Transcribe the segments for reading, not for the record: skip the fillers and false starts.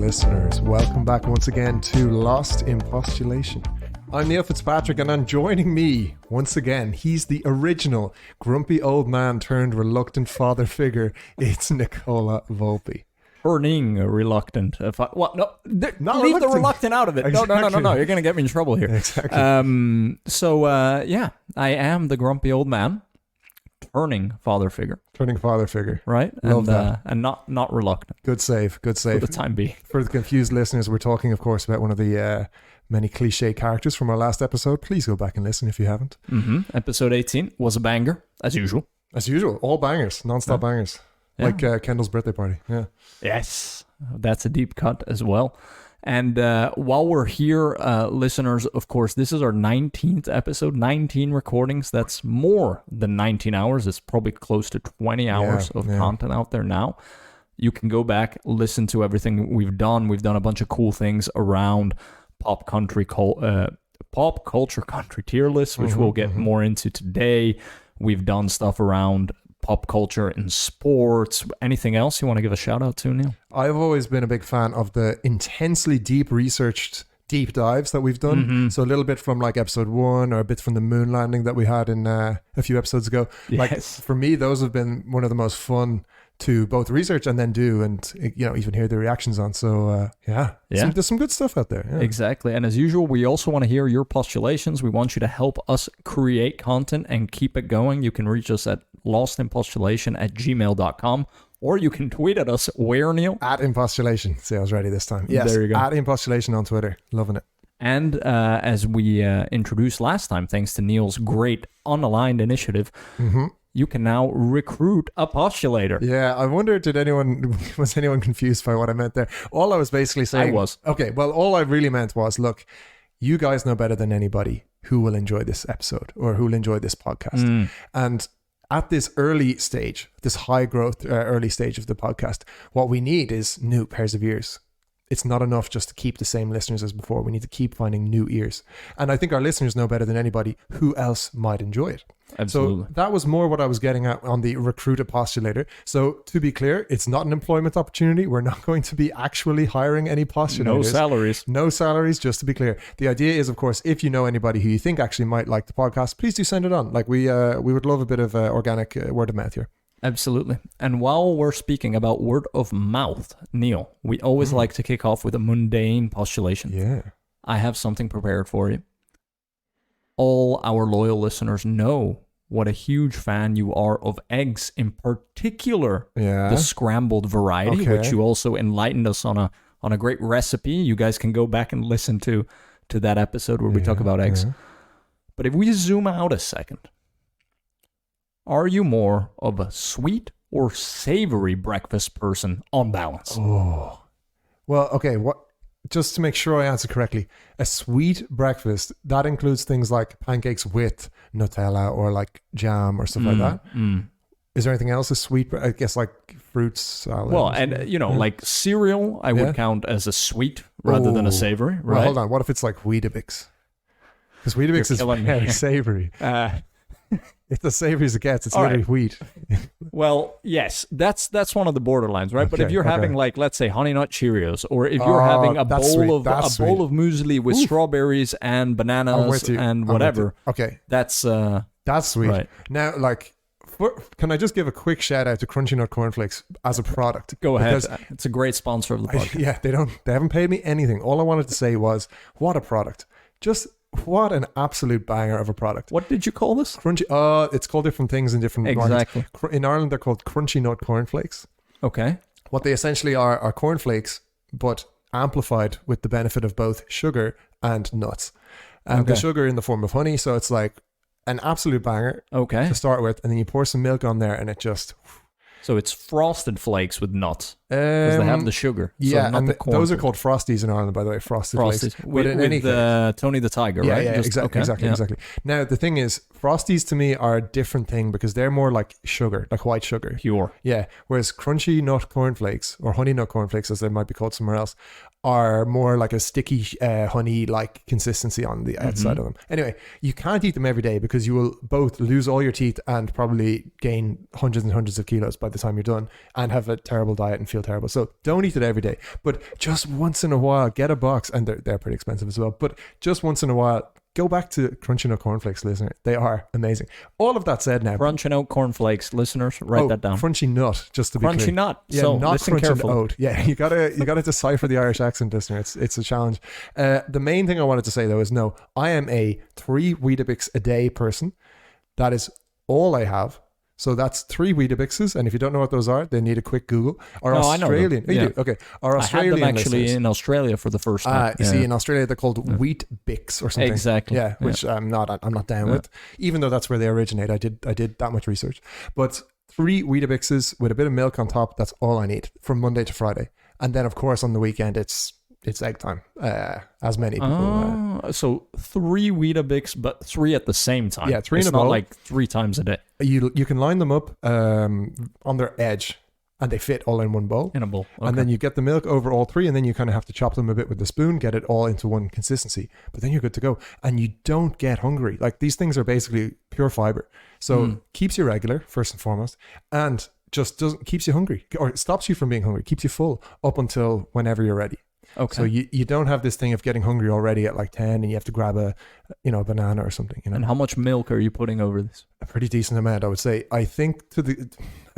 listeners. Welcome back once again to Lost in Postulation. I'm Neil Fitzpatrick, and I'm joining me once again. He's the original grumpy old man turned reluctant father figure. It's Nicola Volpe. Turning reluctant. Leave reluctant. the reluctant out of it. Exactly. No. You're going to get me in trouble here. Exactly. I am the grumpy old man. Turning father figure. Right? Love that. And not reluctant. Good save. For the time being. For the confused listeners, we're talking, of course, about one of the many cliche characters from our last episode. Please go back and listen if you haven't. Episode 18 was a banger, as usual. All bangers, non-stop bangers. Yeah. Like Kendall's birthday party. Yeah. Yes, that's a deep cut as well. And while we're here, listeners, of course, this is our 19th episode, 19 recordings. That's more than 19 hours. It's probably close to 20 hours of content out there now. You can go back, listen to everything we've done. We've done a bunch of cool things around pop culture country tier lists, which we'll get more into today. We've done stuff around pop culture and sports. Anything else you want to give a shout out to, Neil? I've always been a big fan of the intensely deep researched deep dives that we've done. So a little bit from like episode 1 or a bit from the moon landing that we had in a few episodes ago. Yes. Like for me, those have been one of the most fun to both research and then do, and even hear the reactions on. So there's some good stuff out there. Yeah. Exactly. And as usual, we also want to hear your postulations. We want you to help us create content and keep it going. You can reach us at lostinpostulation@gmail.com, or you can tweet at us where, Neil? At Impostulation. See, I was ready this time. Yes, there you go. At Impostulation on Twitter. Loving it. And as we introduced last time, thanks to Neil's great unaligned initiative, you can now recruit a postulator. Yeah, I wonder, was anyone confused by what I meant there? All I was basically saying... I was. Okay, well, all I really meant was, look, you guys know better than anybody who will enjoy this episode or who will enjoy this podcast. And at this early stage, this high growth early stage of the podcast, what we need is new pairs of ears. It's not enough just to keep the same listeners as before. We need to keep finding new ears. And I think our listeners know better than anybody who else might enjoy it. Absolutely. So that was more what I was getting at on the recruit a postulator. So to be clear, it's not an employment opportunity. We're not going to be actually hiring any postulators. No salaries, just to be clear. The idea is, of course, if you know anybody who you think actually might like the podcast, please do send it on. Like we would love a bit of organic word of mouth here. Absolutely. And while we're speaking about word of mouth, Neil, we always like to kick off with a mundane postulation. Yeah. I have something prepared for you. All our loyal listeners know what a huge fan you are of eggs, in particular, the scrambled variety, which you also enlightened us on a great recipe. You guys can go back and listen to that episode where we talk about eggs. But if we zoom out a second, are you more of a sweet or savory breakfast person on balance? Oh, well, okay. Just to make sure I answer correctly, a sweet breakfast, that includes things like pancakes with Nutella or like jam or stuff like that. Is there anything else a sweet? I guess like fruits, salad. Well, and like cereal, I would count as a sweet rather than a savory, right? Well, hold on. What if it's like Weetabix? Because Weetabix is very savory. It's as savory as it gets. It's literally wheat. Well, yes, that's one of the borderlines, right? But if you're having like, let's say, Honey Nut Cheerios, or if you're having a bowl of muesli with strawberries and bananas and whatever, that's sweet. Right. Now, like, can I just give a quick shout out to Crunchy Nut Cornflakes as a product? Go ahead. It's a great sponsor of the podcast. They haven't paid me anything. All I wanted to say was, what a product! What an absolute banger of a product. What did you call this? Crunchy. It's called different things in different markets. In Ireland, they're called Crunchy Nut Cornflakes. Okay. What they essentially are cornflakes, but amplified with the benefit of both sugar and nuts. And the sugar in the form of honey, so it's like an absolute banger to start with. And then you pour some milk on there and it just... So it's frosted flakes with nuts because they have the sugar. Yeah, so and those are called Frosties in Ireland, by the way. Frosted flakes. With Tony the Tiger, right? Yeah, exactly. Now, the thing is, Frosties to me are a different thing because they're more like sugar, like white sugar. Pure. Yeah, whereas Crunchy Nut Cornflakes, or Honey Nut Cornflakes as they might be called somewhere else, are more like a sticky honey-like consistency on the outside of them. Anyway, you can't eat them every day because you will both lose all your teeth and probably gain hundreds and hundreds of kilos by the time you're done and have a terrible diet and feel terrible. So don't eat it every day, but just once in a while, get a box, and they're pretty expensive as well. But just once in a while, go back to Crunchy Nut cornflakes, listener. They are amazing. All of that said now. Crunchy Nut cornflakes, listeners, write that down. Crunchy Nut, just to be clear. Crunchy Nut. Yeah, so not listen Crunchy carefully. Oat. Yeah, you gotta decipher the Irish accent, listener. It's a challenge. The main thing I wanted to say though is no, I am a 3 Weetabix a day person. That is all I have. So that's 3 Weetabixes, and if you don't know what those are, then need a quick Google. Or Australian. I know them. You do? Okay. Or Australian I had them actually listeners. in Australia for the first time. You see, in Australia they're called Wheat Bix or something. Exactly. Yeah, which I'm not down with, even though that's where they originate. I did that much research, but 3 Weetabixes with a bit of milk on top. That's all I need from Monday to Friday, and then of course on the weekend it's egg time. As many people. So 3 Weetabix, but 3 at the same time. Yeah, 3 it's in a not bowl. like 3 times a day. You can line them up on their edge, and they fit all in one bowl. In a bowl. Okay. And then you get the milk over all 3, and then you kind of have to chop them a bit with the spoon, get it all into one consistency. But then you're good to go. And you don't get hungry. Like, these things are basically pure fiber. So keeps you regular, first and foremost, and just keeps you hungry, or stops you from being hungry, keeps you full up until whenever you're ready. Okay. So you don't have this thing of getting hungry already at like 10 and you have to grab a banana or something. And how much milk are you putting over this? A pretty decent amount, I would say. I think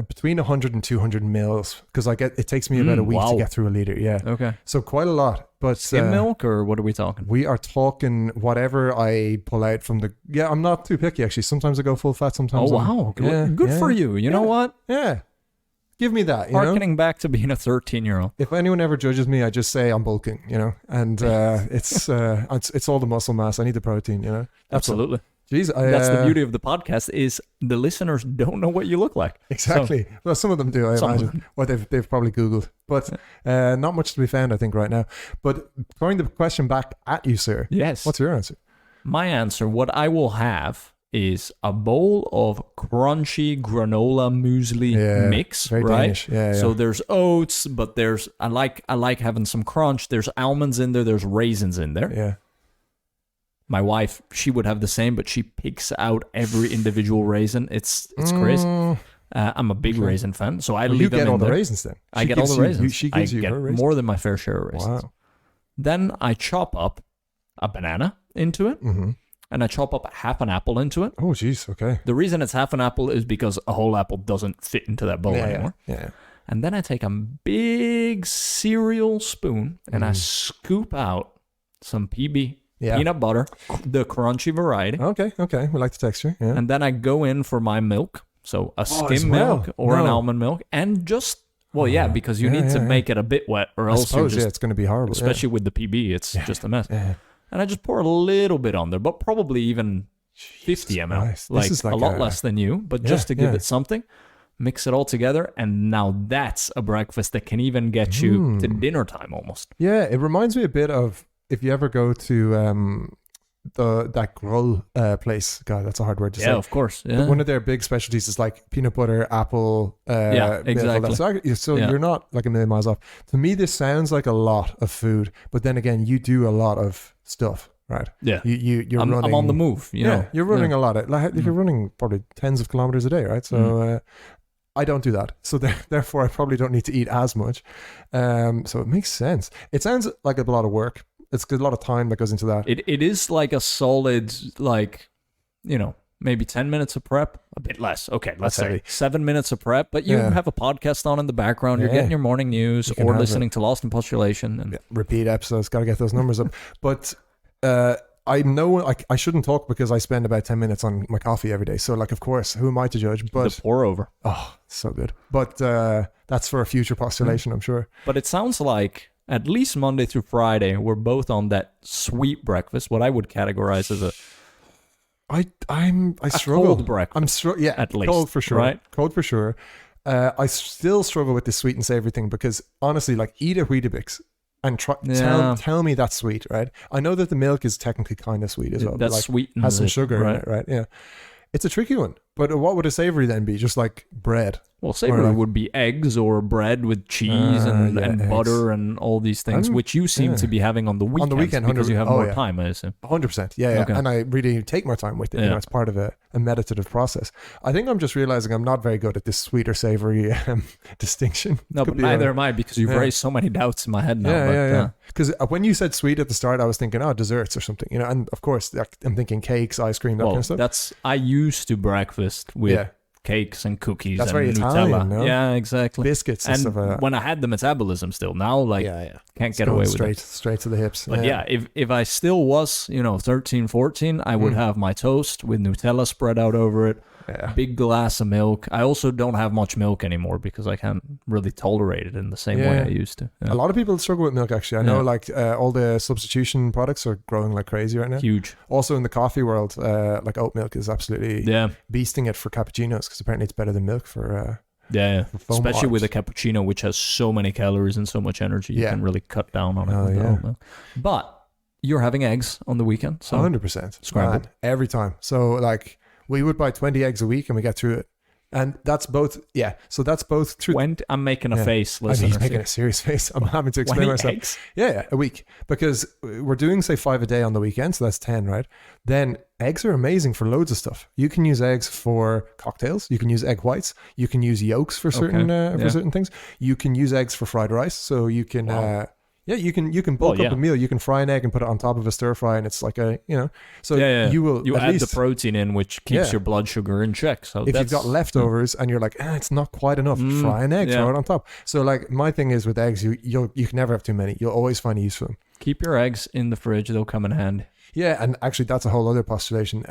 between 100 and 200 mils, because it takes me about a week to get through a liter. Yeah. Okay. So quite a lot. But skim milk, or what are we talking? We are talking whatever I pull out from the. Yeah, I'm not too picky actually. Sometimes I go full fat. Sometimes. Oh wow! Good for you. You know what? Yeah. Give me that, Harkening back to being a 13-year-old. If anyone ever judges me, I just say I'm bulking, and it's all the muscle mass. I need the protein, Absolutely. Jeez, that's the beauty of the podcast, is the listeners don't know what you look like. Exactly. So, well, some of them do, I imagine. Well, they've probably Googled, but not much to be found, I think, right now. But throwing the question back at you, sir. Yes. What's your answer? My answer, what I will have, is a bowl of crunchy granola muesli mix, very right? Danish. Yeah. So there's oats, but I like having some crunch. There's almonds in there. There's raisins in there. Yeah. My wife, she would have the same, but she picks out every individual raisin. It's crazy. I'm a big raisin fan, so I leave them in there. You get all the raisins then? I get all the raisins. She gives you her raisins? More than my fair share of raisins. Wow. Then I chop up a banana into it. Mm-hmm. And I chop up half an apple into it. Oh, jeez. Okay. The reason it's half an apple is because a whole apple doesn't fit into that bowl anymore. Yeah. And then I take a big cereal spoon and I scoop out some PB, peanut butter, the crunchy variety. Okay. We like the texture. Yeah. And then I go in for my milk. So a skim milk or an almond milk. And just, because you need to make it a bit wet, or else it's going to be horrible. Especially with the PB, it's just a mess. Yeah. And I just pour a little bit on there, but probably even 50 ml. Like a lot less than you, but just to give it something. Mix it all together, and now that's a breakfast that can even get you to dinner time almost. Yeah, it reminds me a bit of if you ever go to that grill place. God, that's a hard word to say. Yeah, of course. Yeah. One of their big specialties is like peanut butter, apple. Exactly. So you're not like a million miles off. To me, this sounds like a lot of food, but then again, you do a lot of stuff, right? Yeah. You're running. I'm on the move. You know. You're running a lot. You're running probably tens of kilometers a day, right? So I don't do that. So therefore, I probably don't need to eat as much. So it makes sense. It sounds like a lot of work. It's a lot of time that goes into that. It is like a solid, maybe 10 minutes of prep, a bit less. Okay, let's say 7 minutes of prep, but you have a podcast on in the background. You're getting your morning news or listening to Lost in Postulation. And repeat episodes, got to get those numbers up. But I know I shouldn't talk because I spend about 10 minutes on my coffee every day. So, of course, who am I to judge? But the pour over. Oh, so good. But that's for a future postulation, I'm sure. But it sounds like at least Monday through Friday, we're both on that sweet breakfast, what I would categorize as I struggle. Cold breakfast. At least. Cold for sure. Right? Cold for sure. I still struggle with the sweet and savory thing because honestly, eat a Weetabix and tell me that's sweet, right? I know that the milk is technically kind of sweet as well. That's sweet. Has some sugar in it, right? Yeah. It's a tricky one But what would a savory then be? Just like bread? Well, savory would be eggs or bread with cheese and butter and all these things, which you seem to be having on the weekend. On the weekend, because you have more time, I assume. 100%. Yeah. Okay. And I really take more time with it. It's part of a meditative process. I think I'm just realizing I'm not very good at this sweet or savory distinction. No, but neither am I, because you've raised so many doubts in my head now. Because when you said sweet at the start, I was thinking, desserts or something, and of course I'm thinking cakes, ice cream, that kind of stuff. I used to breakfast with cakes and cookies. That's and very Nutella. Italian, no? Yeah, exactly. Biscuits and stuff like that. When I had the metabolism still, now can't get away with it. Straight to the hips. But if I still was, 13, 14, I would have my toast with Nutella spread out over it. Yeah. Big glass of milk. I also don't have much milk anymore because I can't really tolerate it in the same way I used to. Yeah. A lot of people struggle with milk, actually. I know all the substitution products are growing like crazy right now. Huge. Also in the coffee world, like oat milk is absolutely beasting it for cappuccinos, because apparently it's better than milk for... especially with a cappuccino, which has so many calories and so much energy. You can really cut down on it with the oat milk. But you're having eggs on the weekend. So 100%. Scrambled. Every time. So like... We would buy 20 eggs a week and we get through it. And that's both, so that's both through... I'm making a face, listeners. He's making a serious face. I'm having to explain myself. Eggs? Yeah, a week. Because we're doing, say, 5 a day on the weekend, so that's 10, right? Then eggs are amazing for loads of stuff. You can use eggs for cocktails. You can use egg whites. You can use yolks for certain certain things. You can use eggs for fried rice. So you can... you can bulk up a meal. You can fry an egg and put it on top of a stir fry, and it's like you add the protein in, which keeps your blood sugar in check. So if you've got leftovers and you're like, it's not quite enough, fry an egg, throw it on top. So like my thing is with eggs, you can never have too many. You'll always find a use for them. Keep your eggs in the fridge; they'll come in handy. Yeah, and actually that's a whole other postulation.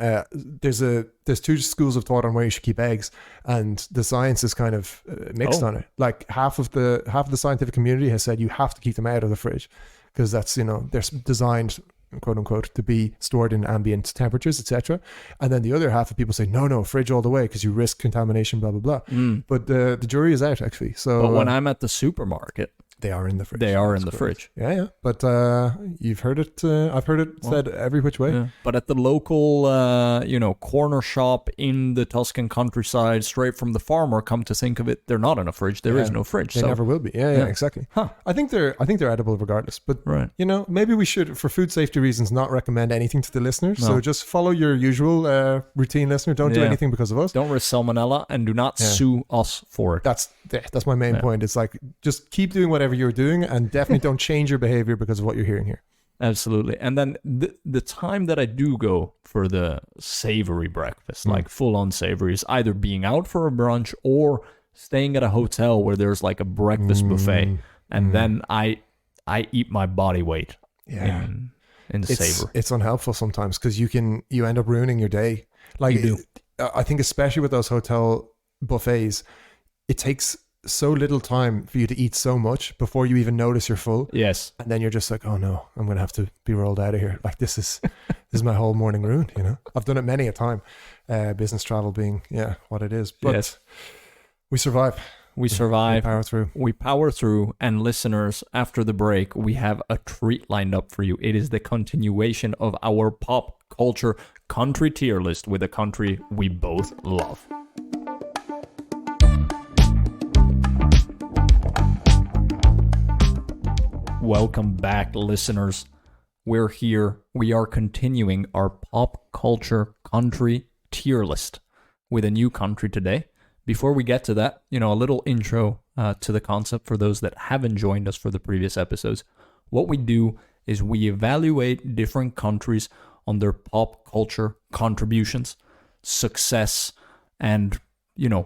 There's 2 schools of thought on where you should keep eggs, and the science is kind of mixed on it. Like half of the scientific community has said you have to keep them out of the fridge, because that's they're designed, quote unquote, to be stored in ambient temperatures, etc. And then the other half of people say no, fridge all the way, because you risk contamination, blah blah blah. But the jury is out, actually. So but when I'm at the supermarket, they are in the fridge. They are in the fridge. Yeah. But you've heard it. I've heard it said every which way. Yeah. But at the local, corner shop in the Tuscan countryside, straight from the farmer, come to think of it, they're not in a fridge. There is no fridge. They never will be. Yeah, exactly. Huh. I think they're edible regardless. But maybe we should, for food safety reasons, not recommend anything to the listeners. No. So just follow your usual routine, listener. Don't do anything because of us. Don't risk salmonella, and do not sue us for it. That's my main point. It's like, just keep doing whatever you're doing, and definitely don't change your behavior because of what you're hearing here. Absolutely. And then the time that I do go for the savory breakfast, like full on savory, is either being out for a brunch or staying at a hotel where there's like a breakfast buffet, and then I eat my body weight in the savory. It's unhelpful sometimes, because you end up ruining your day. Like, I think especially with those hotel buffets, it takes so little time for you to eat so much before you even notice you're full. Yes. And then you're just like, oh no, I'm going to have to be rolled out of here. Like, this is my whole morning ruined, I've done it many a time. Business travel being, what it is. But we survive. We survive. We power through. And listeners, after the break, we have a treat lined up for you. It is the continuation of our pop culture country tier list with a country we both love. Welcome back, listeners. We're here. We are continuing our pop culture country tier list with a new country today. Before we get to that, a little intro to the concept for those that haven't joined us for the previous episodes. What we do is we evaluate different countries on their pop culture contributions, success, and,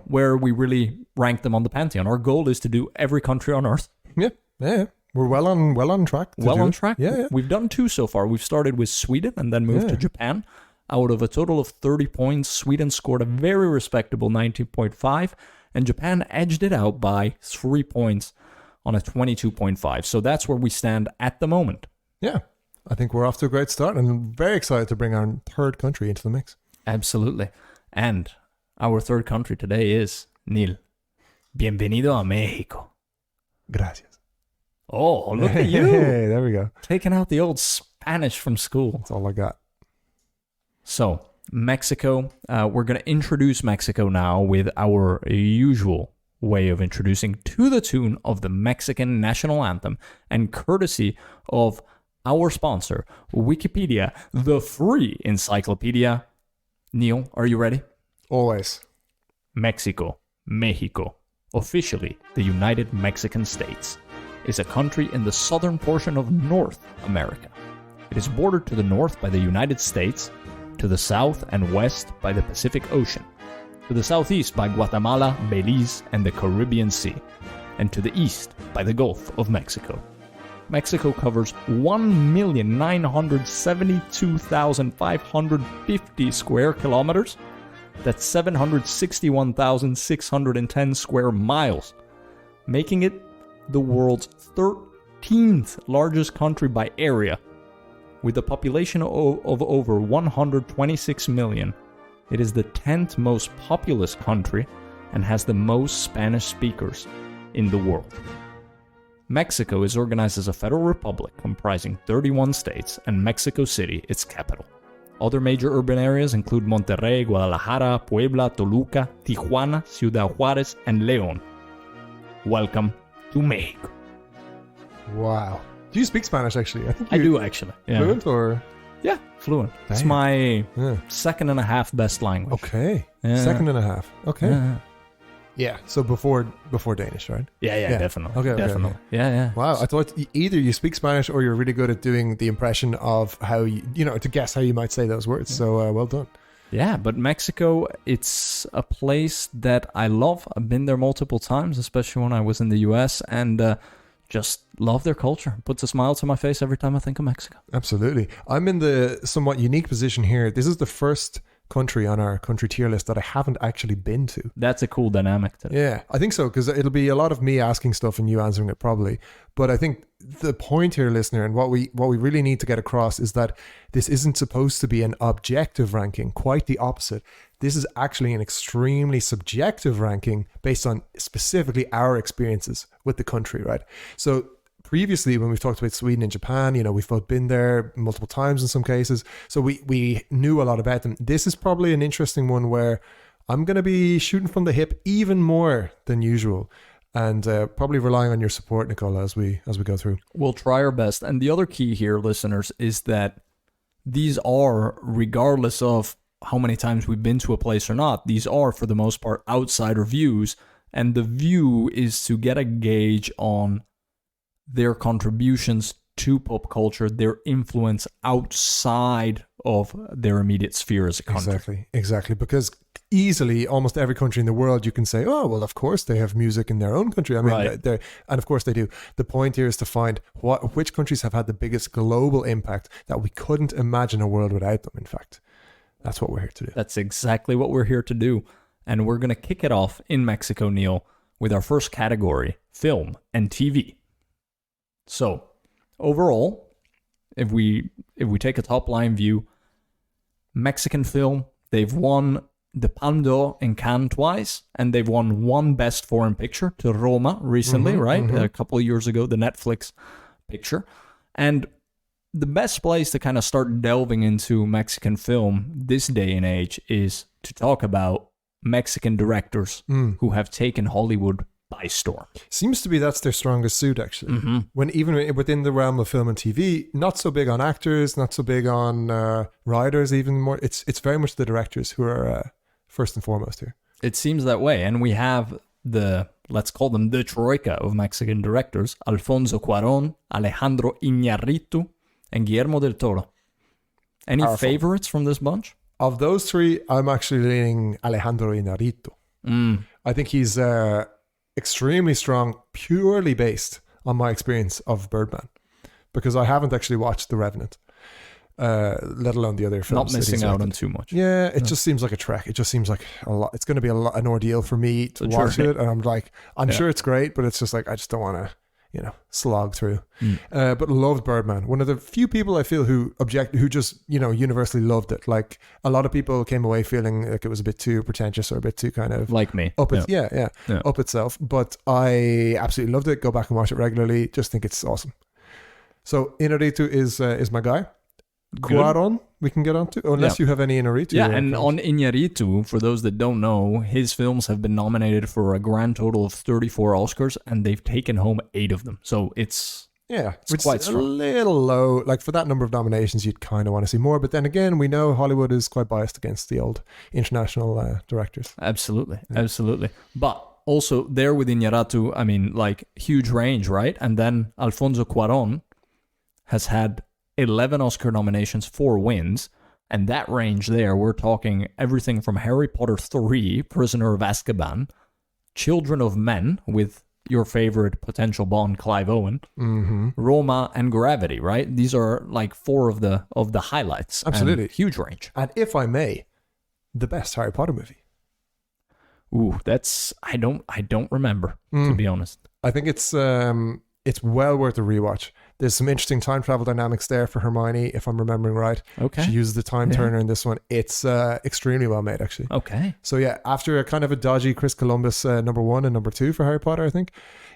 where we really rank them on the pantheon. Our goal is to do every country on Earth. Yeah. We're well on track. On track. Yeah. We've done 2 so far. We've started with Sweden and then moved to Japan. Out of a total of 30 points, Sweden scored a very respectable 19.5, and Japan edged it out by 3 points on a 22.5. So that's where we stand at the moment. Yeah. I think we're off to a great start, and I'm very excited to bring our third country into the mix. Absolutely. And our third country today is Neil. Bienvenido a México. Gracias. Oh, look at you. Hey, there we go. Taking out the old Spanish from school. That's all I got. So, Mexico. We're going to introduce Mexico now with our usual way of introducing to the tune of the Mexican national anthem, and courtesy of our sponsor, Wikipedia, the free encyclopedia. Neil, are you ready? Always. Mexico, officially the United Mexican States, is a country in the southern portion of North America. It is bordered to the north by the United States, to the south and west by the Pacific Ocean, to the southeast by Guatemala, Belize, and the Caribbean Sea, and to the east by the Gulf of Mexico. Mexico covers 1,972,550 square kilometers. That's 761,610 square miles, making it the world's 13th largest country by area. With a population of over 126 million, it is the 10th most populous country and has the most Spanish speakers in the world. Mexico is organized as a federal republic comprising 31 states and Mexico City, its capital. Other major urban areas include Monterrey, Guadalajara, Puebla, Toluca, Tijuana, Ciudad Juárez, and León. Welcome to Mexico. Wow. Do you speak Spanish, actually? I do, actually. Yeah. Fluent, or? Yeah, fluent. Dang. It's my second and a half best language. Okay. Yeah. Second and a half. Okay. Yeah. Yeah. So before Danish, right? Yeah, definitely. Okay. Definitely. Yeah. Wow. I thought either you speak Spanish or you're really good at doing the impression of how to guess how you might say those words. So well done. Yeah, but Mexico, it's a place that I love. I've been there multiple times, especially when I was in the US, and just love their culture. It puts a smile to my face every time I think of Mexico. Absolutely. I'm in the somewhat unique position here. This is the first country on our country tier list that I haven't actually been to. That's a cool dynamic today. Yeah, I think so, because it'll be a lot of me asking stuff and you answering it probably. But I think the point here, listener, and what we really need to get across is that this isn't supposed to be an objective ranking. Quite the opposite. This is actually an extremely subjective ranking based on specifically our experiences with the country, right? So previously, when we've talked about Sweden and Japan, we've both been there multiple times in some cases. So we knew a lot about them. This is probably an interesting one where I'm going to be shooting from the hip even more than usual, and probably relying on your support, Nicola, as we go through. We'll try our best. And the other key here, listeners, is that these are, regardless of how many times we've been to a place or not, these are, for the most part, outsider views. And the view is to get a gauge on their contributions to pop culture, their influence outside of their immediate sphere as a country. Exactly. Because easily, almost every country in the world, you can say, oh, well, of course they have music in their own country. I mean, right. And of course they do. The point here is to find which countries have had the biggest global impact that we couldn't imagine a world without them, in fact. That's what we're here to do. That's exactly what we're here to do. And we're going to kick it off in Mexico, Neil, with our first category, film and TV. So, overall, if we take a top-line view, Mexican film, they've won the Palme d'Or in Cannes twice, and they've won one Best Foreign Picture to Roma recently, right? Mm-hmm. A couple of years ago, the Netflix picture. And the best place to kind of start delving into Mexican film this day and age is to talk about Mexican directors who have taken Hollywood by storm. Seems to be that's their strongest suit, actually. Mm-hmm. When even within the realm of film and TV, not so big on actors, not so big on writers, even more. It's very much the directors who are first and foremost here. It seems that way, and we have let's call them the troika of Mexican directors: Alfonso Cuarón, Alejandro Iñárritu, and Guillermo del Toro. Any favorites from this bunch? Of those three, I'm actually leaning Alejandro Iñárritu. I think he's extremely strong, purely based on my experience of Birdman, because I haven't actually watched The Revenant, let alone the other films. Not missing out on too much. Yeah, it just seems like a trek. It just seems like a lot. It's going to be an ordeal for me to watch it, and I'm sure it's great, but it's just like I just don't want to slog through. But loved Birdman. One of the few people I feel who just universally loved it. Like a lot of people came away feeling like it was a bit too pretentious or a bit too kind of like me up itself. But I absolutely loved it. Go back and watch it regularly. Just think it's awesome. So Iñárritu is my guy. Cuarón, we can get on to, unless you have any Iñárritu. Yeah, and films. On Iñárritu, for those that don't know, his films have been nominated for a grand total of 34 Oscars, and they've taken home 8 of them. So it's quite strong. A little low. Like, for that number of nominations, you'd kind of want to see more. But then again, we know Hollywood is quite biased against the old international directors. Absolutely. But also, there with Iñárritu, I mean, like, huge range, right? And then Alfonso Cuarón has had 11 Oscar nominations, 4 wins. And that range there, we're talking everything from Harry Potter 3, Prisoner of Azkaban, Children of Men with your favorite potential Bond, Clive Owen, Roma, and Gravity, right? These are like 4 of the highlights. Absolutely. Huge range. And if I may, the best Harry Potter movie. Ooh, that's I don't remember, to be honest. I think it's well worth a rewatch. There's some interesting time travel dynamics there for Hermione, if I'm remembering right. Okay. She uses the time turner in this one. It's extremely well made, actually. Okay. So yeah, after a kind of a dodgy Chris Columbus number 1 and number 2 for Harry Potter, I think,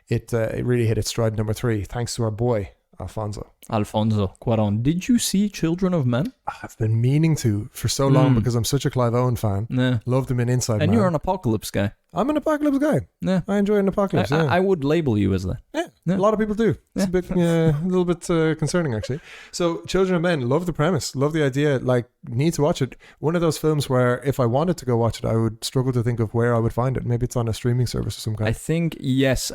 it really hit its stride number 3, thanks to our boy, Alfonso Cuarón. Did you see Children of Men? I've been meaning to for so long because I'm such a Clive Owen fan. Yeah. Loved him in Inside Man. And you're an apocalypse guy. I'm an apocalypse guy. Yeah. I enjoy an apocalypse. I would label you as that. Yeah. A lot of people do. It's a little bit concerning, actually. So, Children of Men, love the premise, love the idea. Like, need to watch it. One of those films where if I wanted to go watch it, I would struggle to think of where I would find it. Maybe it's on a streaming service of some kind. I think it's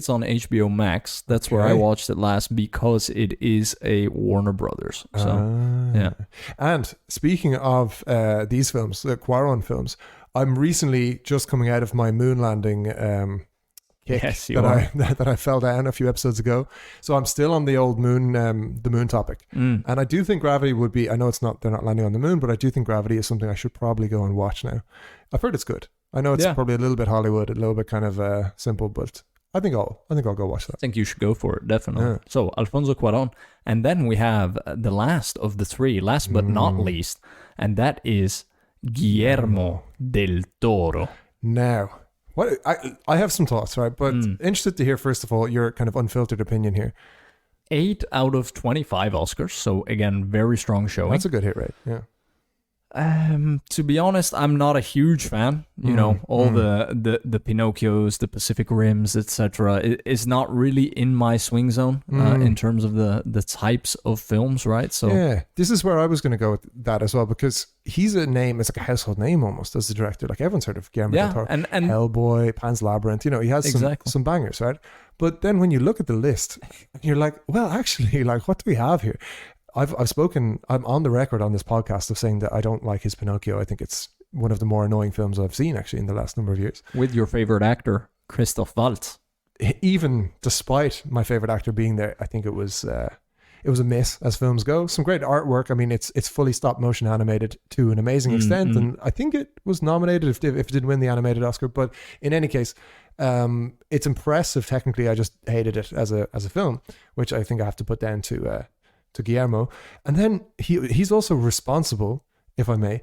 on HBO Max. That's where I watched it last because it is a Warner Brothers. So, yeah. And speaking of these films, the Cuarón films, I'm recently just coming out of my moon landing kick that I fell down a few episodes ago. So I'm still on the old moon, the moon topic. And I do think Gravity would be, I know they're not landing on the moon, but I do think Gravity is something I should probably go and watch now. I've heard it's good. I know it's probably a little bit Hollywood, a little bit kind of simple, but I think I'll go watch that. I think you should go for it, definitely. Yeah. So Alfonso Cuarón, and then we have the last of the 3, last but not least, and that is Guillermo del Toro. Now, what I have some thoughts, right? But interested to hear, first of all, your kind of unfiltered opinion here. 8 out of 25 Oscars, so again, very strong showing. That's a good hit rate, yeah. To be honest, I'm not a huge fan. You know, all the Pinocchios, the Pacific Rims, etc. is not really in my swing zone in terms of the types of films, right? So yeah, this is where I was going to go with that as well, because he's a name. It's like a household name almost as the director. Like, everyone's heard of Guillermo del Toro, and Hellboy, Pan's Labyrinth. You know, he has some bangers, right? But then when you look at the list, you're like, well, actually, like, what do we have here? I'm on the record on this podcast of saying that I don't like his Pinocchio. I think it's one of the more annoying films I've seen, actually, in the last number of years. With your favorite actor, Christoph Waltz. Even despite my favorite actor being there, I think it was a miss as films go. Some great artwork. I mean, it's fully stop motion animated to an amazing extent, and I think it was nominated if it didn't win the animated Oscar. But in any case, it's impressive. Technically, I just hated it as a film, which I think I have to put down to Guillermo. And then he's also responsible, if I may,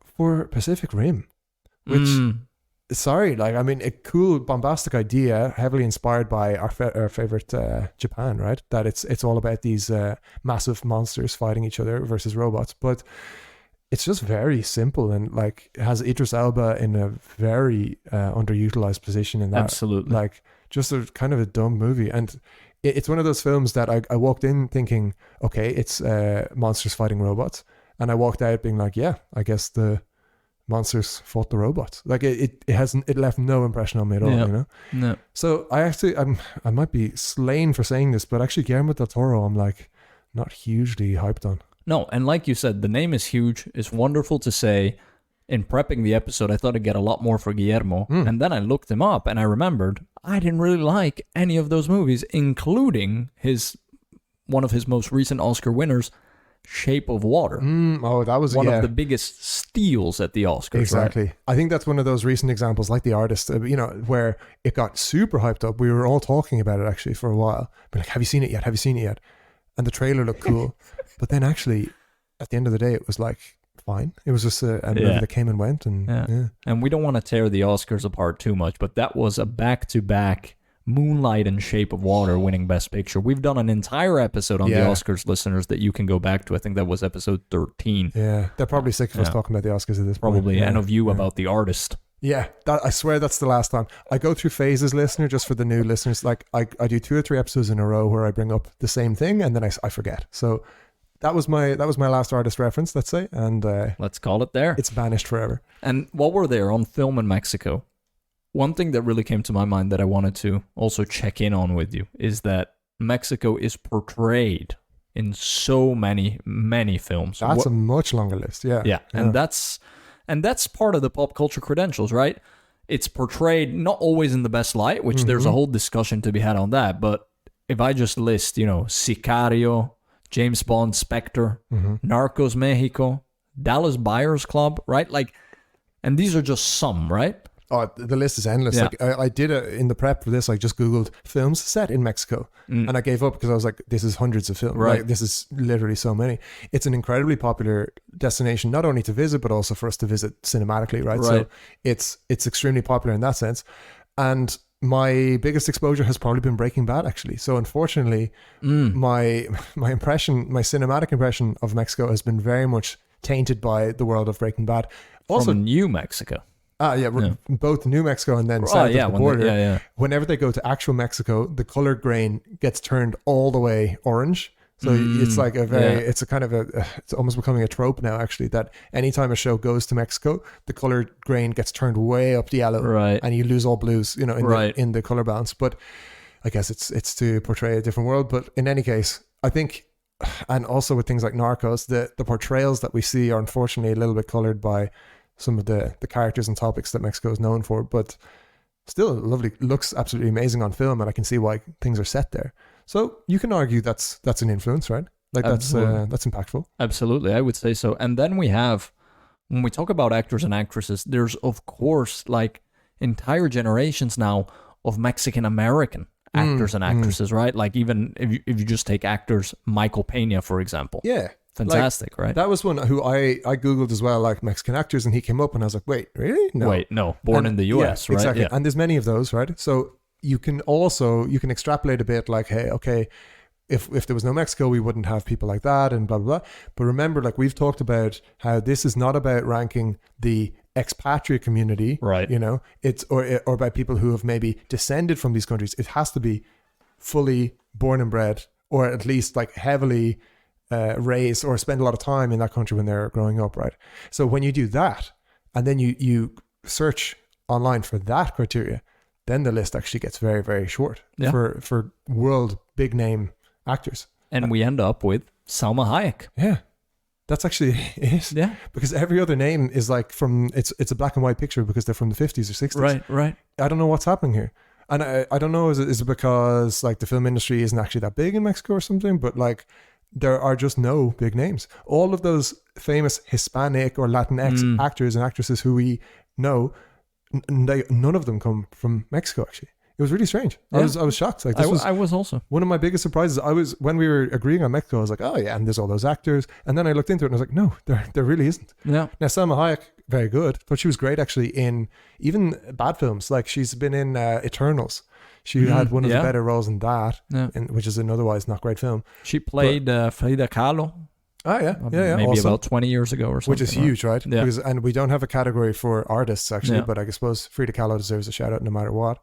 for Pacific Rim, which sorry, like, I mean, a cool bombastic idea, heavily inspired by our favorite Japan, right? That it's all about these massive monsters fighting each other versus robots, but it's just very simple, and like has Idris Elba in a very underutilized position in that. Absolutely. Like, just a kind of a dumb movie. And it's one of those films that I walked in thinking, okay, it's monsters fighting robots. And I walked out being like, yeah, I guess the monsters fought the robots. Like, it left no impression on me at all, you know? No. So I might be slain for saying this, but actually Guillermo del Toro, I'm like not hugely hyped on. No, and like you said, the name is huge. It's wonderful to say. In prepping the episode, I thought I'd get a lot more for Guillermo. And then I looked him up and I remembered I didn't really like any of those movies, including one of his most recent Oscar winners, Shape of Water. That was one of the biggest steals at the Oscars. Exactly. Right? I think that's one of those recent examples, like The Artist, you know, where it got super hyped up. We were all talking about it actually for a while. But like, have you seen it yet? Have you seen it yet? And the trailer looked cool. But then actually, at the end of the day, it was like, fine. It was just a movie that came and went. And and we don't want to tear the Oscars apart too much, but that was a back-to-back Moonlight and Shape of Water winning Best Picture. We've done an entire episode on the Oscars, listeners, that you can go back to. I think that was episode 13. Yeah, they're probably sick of us talking about the Oscars at this point. Probably, and of you about the artist. Yeah, I swear that's the last time. I go through phases, listener, just for the new listeners. Like, I do 2 or 3 episodes in a row where I bring up the same thing, and then I forget. So that was my last artist reference, let's say. And let's call it there. It's vanished forever. And while we're there on film in Mexico, one thing that really came to my mind that I wanted to also check in on with you is that Mexico is portrayed in so many films. That's a much longer list, yeah. And that's part of the pop culture credentials, right? It's portrayed not always in the best light, which there's a whole discussion to be had on that. But if I just list, Sicario, James Bond, Spectre, Narcos Mexico, Dallas Buyers Club, right? Like, and these are just some, right? Oh, the list is endless. Yeah. Like I did in the prep for this, I just Googled films set in Mexico, and I gave up because I was like, this is hundreds of films. Right. Like, this is literally so many. It's an incredibly popular destination, not only to visit, but also for us to visit cinematically, right? So it's extremely popular in that sense. And my biggest exposure has probably been Breaking Bad, actually. So unfortunately, my cinematic impression of Mexico has been very much tainted by the world of Breaking Bad. Also, from New Mexico. Both New Mexico and then south of the border. Whenever they go to actual Mexico, the color grain gets turned all the way orange. So it's like it's a kind of it's almost becoming a trope now, actually, that anytime a show goes to Mexico, the color grain gets turned way up yellow, right, and you lose all blues, in the color balance. But I guess it's to portray a different world. But in any case, I think, and also with things like Narcos, the portrayals that we see are unfortunately a little bit colored by some of the characters and topics that Mexico is known for, but still lovely, looks absolutely amazing on film, and I can see why things are set there. So you can argue that's an influence, right? Like that's impactful. Absolutely, I would say so. And then we have, when we talk about actors and actresses, there's of course like entire generations now of Mexican American actors and actresses, right? Like even if you just take actors, Michael Pena, for example. Yeah. Fantastic, right? That was one who I Googled as well, like Mexican actors, and he came up and I was like, wait, really? No. Born in the US, right? Exactly. Yeah. And there's many of those, right? So you can extrapolate a bit like, hey, okay, if there was no Mexico, we wouldn't have people like that and blah, blah, blah. But remember, like we've talked about how this is not about ranking the expatriate community, right? It's or by people who have maybe descended from these countries. It has to be fully born and bred, or at least like heavily raised or spend a lot of time in that country when they're growing up, right? So when you do that, and then you search online for that criteria, then the list actually gets very, very short for world big name actors. And we end up with Salma Hayek. Yeah. That's actually it. Yeah. Because every other name is like it's a black and white picture because they're from the 50s or 60s. Right. I don't know what's happening here. And I don't know, is it because like the film industry isn't actually that big in Mexico or something, but like there are just no big names. All of those famous Hispanic or Latinx actors and actresses who we know, none of them come from Mexico, actually. It was really strange. Yeah. I was shocked. Like I was also one of my biggest surprises. When we were agreeing on Mexico, I was like, oh yeah, and there's all those actors. And then I looked into it and I was like, no, there really isn't. Yeah. Now Salma Hayek, very good. Thought she was great actually in even bad films. Like she's been in Eternals. She had one of the better roles in that, which is an otherwise not great film. She played Frida Kahlo. Oh yeah. Maybe awesome. about 20 years ago or something. Which is huge, right? Yeah. And we don't have a category for artists actually, but I suppose Frida Kahlo deserves a shout out no matter what.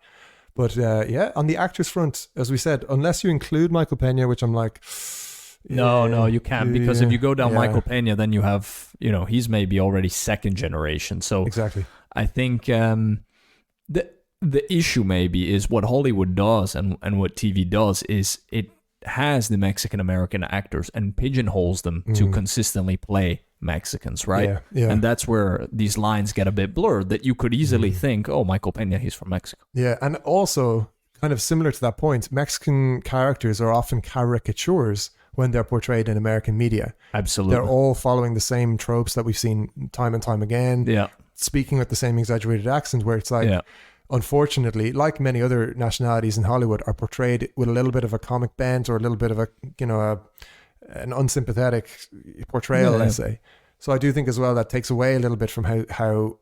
But on the actors front, as we said, unless you include Michael Pena, which I'm like, no, you can't, because if you go down Michael Pena, then you have, he's maybe already second generation. So exactly, I think the issue maybe is what Hollywood does and what TV does is it has the Mexican American actors and pigeonholes them to consistently play Mexicans, right? Yeah. And that's where these lines get a bit blurred, that you could easily think, oh, Michael Pena, he's from Mexico. Yeah, and also kind of similar to that point, Mexican characters are often caricatures when they're portrayed in American media. Absolutely. They're all following the same tropes that we've seen time and time again. Yeah. Speaking with the same exaggerated accent, where it's like, unfortunately, like many other nationalities in Hollywood, are portrayed with a little bit of a comic bent or a little bit of an unsympathetic portrayal, let's say. So I do think as well that takes away a little bit from how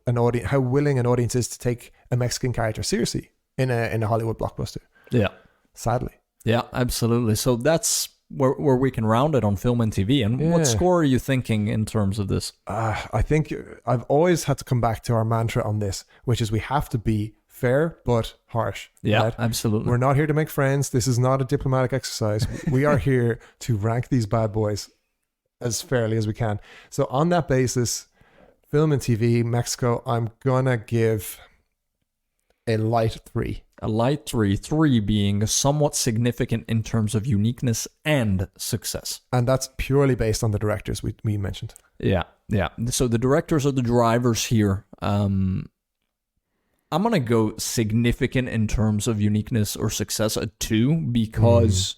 willing an audience is to take a Mexican character seriously in a Hollywood blockbuster. Yeah. Sadly. Yeah, absolutely. So that's where we can round it on film and TV. And what score are you thinking in terms of this? I think I've always had to come back to our mantra on this, which is we have to be fair but harsh. Yeah, right? absolutely. We're not here to make friends. This is not a diplomatic exercise. We are here to rank these bad boys as fairly as we can. So on that basis, film and TV, Mexico, I'm gonna give a light 3. A light 3, 3 being somewhat significant in terms of uniqueness and success. And that's purely based on the directors we mentioned. Yeah. So the directors are the drivers here. I'm going to go significant in terms of uniqueness or success at 2 because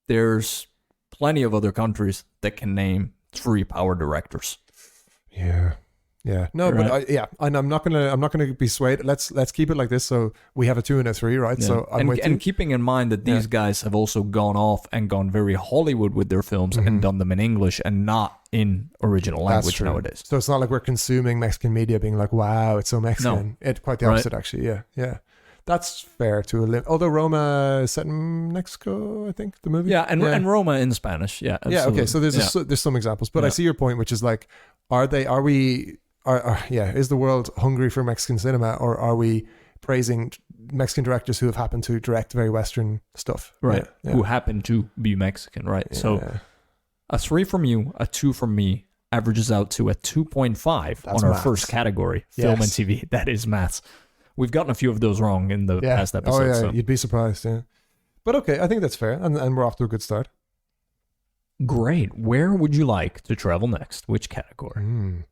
there's plenty of other countries that can name 3 power directors. Yeah. No, right. but and I'm not gonna be swayed. Let's keep it like this. So we have a 2 and a 3, right? Yeah. So and keeping in mind that these guys have also gone off and gone very Hollywood with their films and done them in English and not in original language nowadays. So it's not like we're consuming Mexican media being like, wow, it's so Mexican. No. It's quite the opposite, actually. Yeah. That's fair to a limit. Although Roma is set in Mexico, I think, the movie. Yeah, and Roma in Spanish. Yeah, absolutely. Yeah, okay. So there's some examples, but I see your point, which is like, is the world hungry for Mexican cinema, or are we praising Mexican directors who have happened to direct very Western stuff? Right. Yeah. Who happen to be Mexican, right? Yeah. So a 3 from you, a 2 from me, averages out to a 2.5 on our first category, film and TV. That is maths. We've gotten a few of those wrong in the past episodes. Oh, yeah, so. You'd be surprised, yeah. But okay, I think that's fair, and we're off to a good start. Great. Where would you like to travel next? Which category?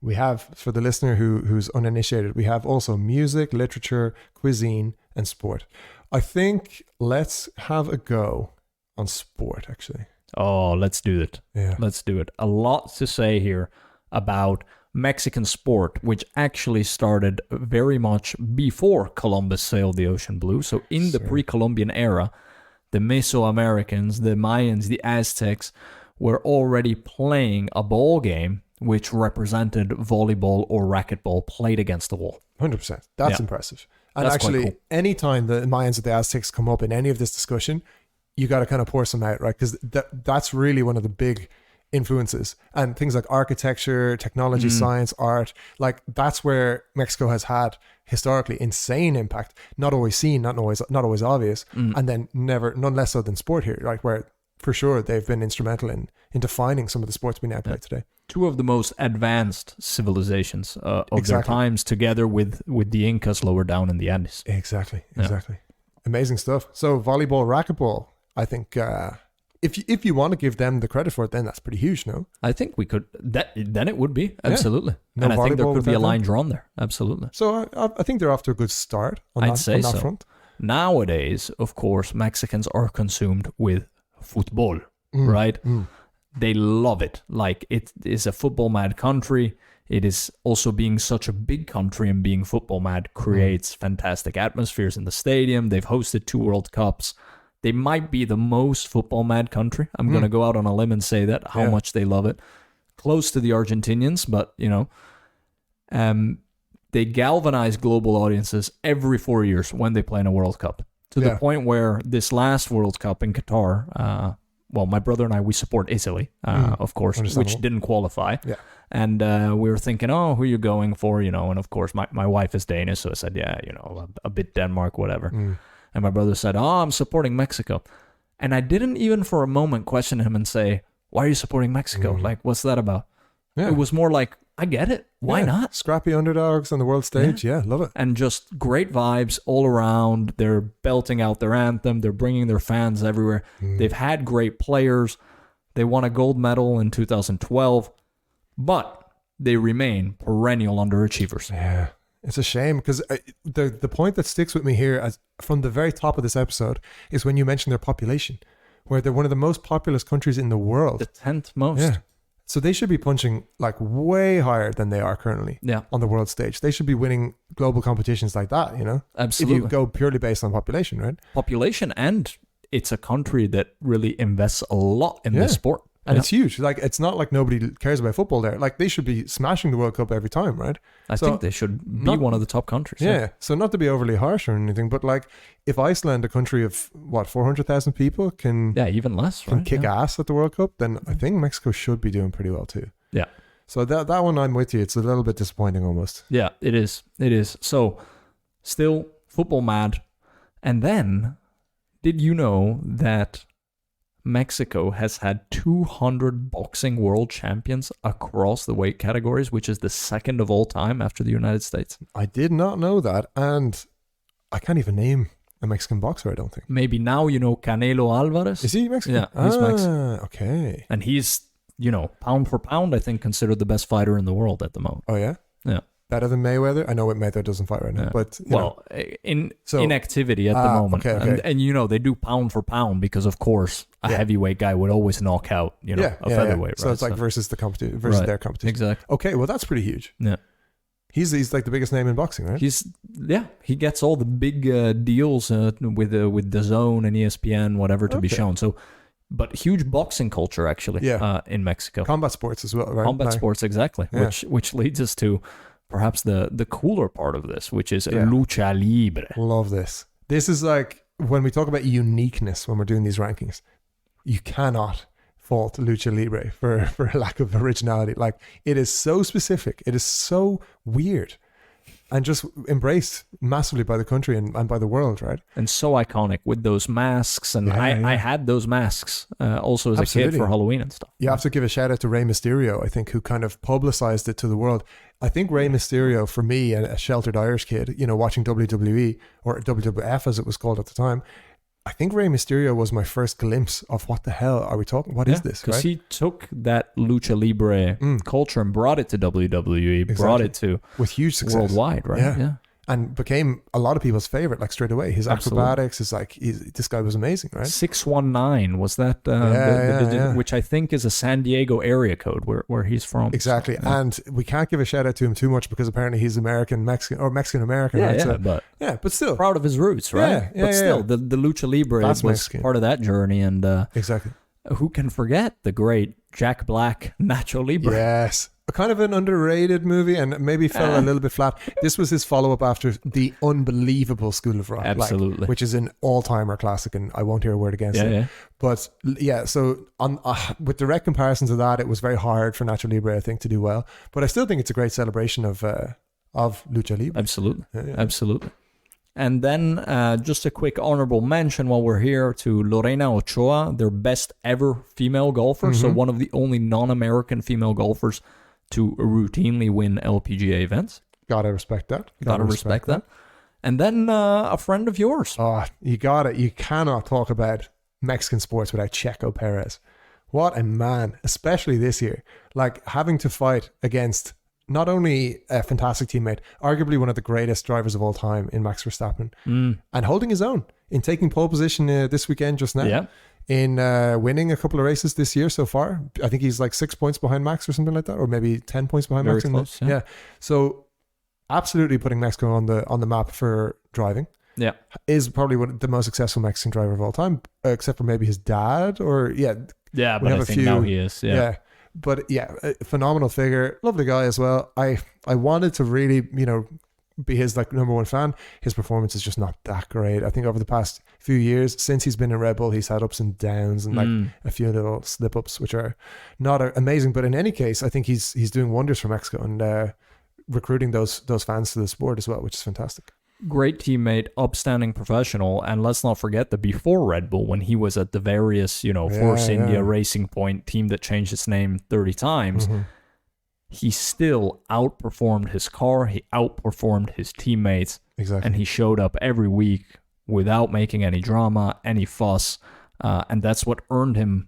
We have, for the listener who's uninitiated, we have also music, literature, cuisine, and sport. I think let's have a go on sport, actually. Oh, let's do it. Yeah. Let's do it. A lot to say here about Mexican sport, which actually started very much before Columbus sailed the ocean blue. So in the pre-Columbian era, the Mesoamericans, the Mayans, the Aztecs were already playing a ball game which represented volleyball or racquetball played against the wall. 100%. That's impressive. And that's actually, anytime the Mayans or the Aztecs come up in any of this discussion, you got to kind of pour some out, right? Because that's really one of the big influences. And things like architecture, technology, science, art, like that's where Mexico has had historically insane impact. Not always seen, not always obvious, and then none less so than sport here, right? Where for sure they've been instrumental in defining some of the sports we now play today. 2 of the most advanced civilizations of their times, together with the Incas lower down in the Andes. Exactly. Amazing stuff. So volleyball, racquetball, I think if you want to give them the credit for it, then that's pretty huge, no? I think we could. Then it would be, absolutely. No, and I think there could be a line drawn there, absolutely. So I think they're off to a good start on I'd that, say on that so. front. Nowadays, of course, Mexicans are consumed with football, right? They love it. Like, it is a football mad country. It is also, being such a big country and being football mad creates fantastic atmospheres in the stadium. They've hosted 2 World Cups. They might be the most football mad country. I'm going to go out on a limb and say that, how much they love it. Close to the Argentinians, but, they galvanize global audiences every 4 years when they play in a World Cup. To the point where this last World Cup in Qatar, my brother and I, we support Italy, of course, which didn't qualify. Yeah. And we were thinking, who are you going for? And of course, my wife is Danish, so I said, a bit Denmark, whatever. And my brother said, I'm supporting Mexico. And I didn't even for a moment question him and say, why are you supporting Mexico? Like, what's that about? Yeah. It was more like, I get it. Why not? Scrappy underdogs on the world stage. Yeah, love it. And just great vibes all around. They're belting out their anthem. They're bringing their fans everywhere. They've had great players. They won a gold medal in 2012. But they remain perennial underachievers. Yeah. It's a shame because the point that sticks with me here from the very top of this episode is when you mention their population, where they're one of the most populous countries in the world. The 10th most. Yeah. So they should be punching like way higher than they are currently on the world stage. They should be winning global competitions like that, Absolutely. If you go purely based on population, right? Population, and it's a country that really invests a lot in this sport. And it's huge. Like, it's not like nobody cares about football there. Like, they should be smashing the World Cup every time, right? I think they should be one of the top countries. Yeah. So not to be overly harsh or anything, but like, if Iceland, a country of 400,000 people, can even less, can kick ass at the World Cup, then I think Mexico should be doing pretty well too. Yeah. So that one, I'm with you. It's a little bit disappointing almost. Yeah, it is. It is. So, still football mad. And then, did you know that Mexico has had 200 boxing world champions across the weight categories, which is the second of all time after the United States? I did not know that. And I can't even name a Mexican boxer, I don't think. Maybe now you know Canelo Alvarez. Is he Mexican? Yeah, he's Mexican. Okay. And he's, pound for pound, I think, considered the best fighter in the world at the moment. Oh, yeah? Yeah. Better than Mayweather? I know Mayweather doesn't fight right now, but... in activity at the moment. Okay. And they do pound for pound because, of course, a heavyweight guy would always knock out, a featherweight. So right? it's like versus the competition, versus their competition. Exactly. Okay, well, that's pretty huge. Yeah. He's like the biggest name in boxing, right? He gets all the big deals with DAZN and ESPN, whatever, to be shown. So, but huge boxing culture actually in Mexico. Combat sports as well, right? Combat sports, exactly. Yeah. Which leads us to perhaps the cooler part of this, which is Lucha Libre. Love this. This is like, when we talk about uniqueness when we're doing these rankings, you cannot fault Lucha Libre for a lack of originality. Like, it is so specific. It is so weird. And just embraced massively by the country and by the world, right? And so iconic with those masks. And I had those masks also as a kid for Halloween and stuff. You have to give a shout out to Rey Mysterio, I think, who kind of publicized it to the world. I think Rey Mysterio, for me, a sheltered Irish kid, watching WWE, or WWF as it was called at the time, I think Rey Mysterio was my first glimpse of what the hell are we talking? What is this? Because he took that Lucha Libre culture and brought it to WWE, brought it to with huge success worldwide, right? Yeah. And became a lot of people's favorite, like straight away. His acrobatics is like, this guy was amazing, right? 619 was that, which I think is a San Diego area code where he's from. Exactly. So, and we can't give a shout out to him too much because apparently he's Mexican American. Yeah, right? But still proud of his roots, right? But still, the Lucha Libre was Mexican. Part of that journey, and exactly. Who can forget the great Jack Black Nacho Libre? Yes. Kind of an underrated movie and maybe fell a little bit flat. This was his follow-up after the unbelievable School of Rock. Absolutely. Which is an all-timer classic, and I won't hear a word against it. Yeah. But so on with direct comparison to that, it was very hard for Nacho Libre, I think, to do well. But I still think it's a great celebration of Lucha Libre. Absolutely. Absolutely. And then just a quick honorable mention while we're here to Lorena Ochoa, their best ever female golfer. So one of the only non-American female golfers to routinely win LPGA events. Gotta respect that. Gotta respect that. And then a friend of yours. Oh, you cannot talk about Mexican sports without Checo Perez. What a man, especially this year. Like, having to fight against not only a fantastic teammate, arguably one of the greatest drivers of all time in Max Verstappen, and holding his own in taking pole position this weekend just now. Yeah. In winning a couple of races this year so far. I think he's like 6 points behind Max or something like that, or maybe 10 points behind Very Max. Close, yeah. So absolutely putting Mexico on the map for driving. Yeah. Is probably the most successful Mexican driver of all time, except for maybe his dad, or but I think now he is. Yeah. But a phenomenal figure, lovely guy as well. I wanted to really, be his like number one fan. His performance is just not that great. I think over the past few years since he's been in Red Bull, he's had ups and downs and like a few little slip ups which are not amazing. But in any case, I think he's doing wonders for Mexico and recruiting those fans to the sport as well, which is fantastic. Great teammate, upstanding professional, and let's not forget that before Red Bull, when he was at the various Force India, Racing Point team that changed its name 30 times. He still outperformed his car. He outperformed his teammates. Exactly. And he showed up every week without making any drama, any fuss. And that's what earned him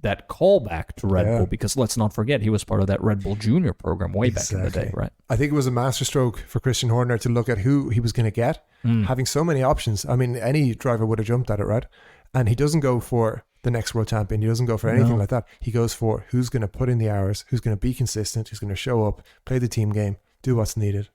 that callback to Red Bull, because let's not forget, he was part of that Red Bull Junior program way back in the day, right? I think it was a masterstroke for Christian Horner to look at who he was going to get, having so many options. I mean, any driver would have jumped at it, right? And he doesn't go for the next world champion. He doesn't go for anything like that. He goes for who's going to put in the hours, who's going to be consistent, who's going to show up, play the team game, do what's needed.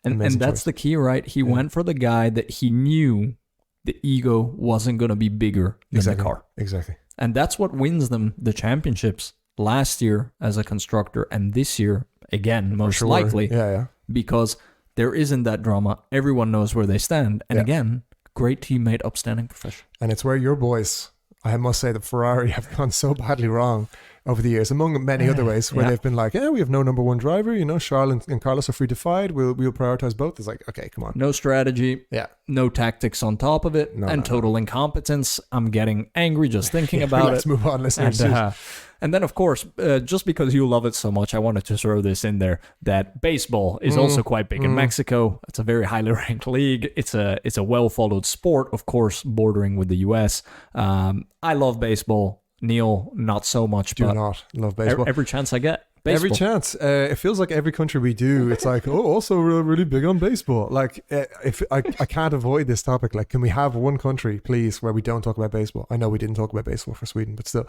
And that's the key, right? He went for the guy that he knew the ego wasn't going to be bigger than the car. Exactly. And that's what wins them the championships last year as a constructor and this year, again, most likely. Yeah. Because there isn't that drama. Everyone knows where they stand. And again, great teammate, upstanding professional. And it's where your boys, I must say that Ferrari have gone so badly wrong over the years, among many other ways, where they've been like, we have no number one driver, Charles and Carlos are free to fight, we'll prioritize both. It's like, okay, come on. No strategy, no tactics on top of it, total incompetence. I'm getting angry just thinking about it. Let's move on, listeners. And then, of course, just because you love it so much, I wanted to throw this in there, that baseball is also quite big in Mexico. It's a very highly ranked league. It's a well-followed sport, of course, bordering with the U.S. I love baseball. Neil, not so much. Do not love baseball. Every chance I get. Baseball. Every chance. It feels like every country we do, it's like, also really big on baseball. Like, if I can't avoid this topic. Like, can we have one country, please, where we don't talk about baseball? I know we didn't talk about baseball for Sweden, but still,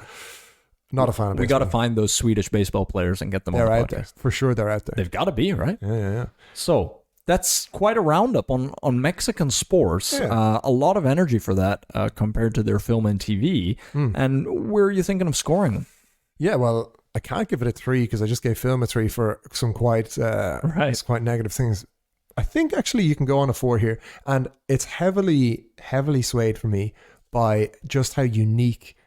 not a fan of baseball. We got to find those Swedish baseball players and get them on the podcast. Out there. For sure, they're out there. They've got to be, right? Yeah. So, that's quite a roundup on Mexican sports. Yeah. A lot of energy for that compared to their film and TV. And where are you thinking of scoring them? Yeah, well, I can't give it a 3 because I just gave film a 3 for some quite negative things. I think actually you can go on a 4 here, and it's heavily swayed for me by just how unique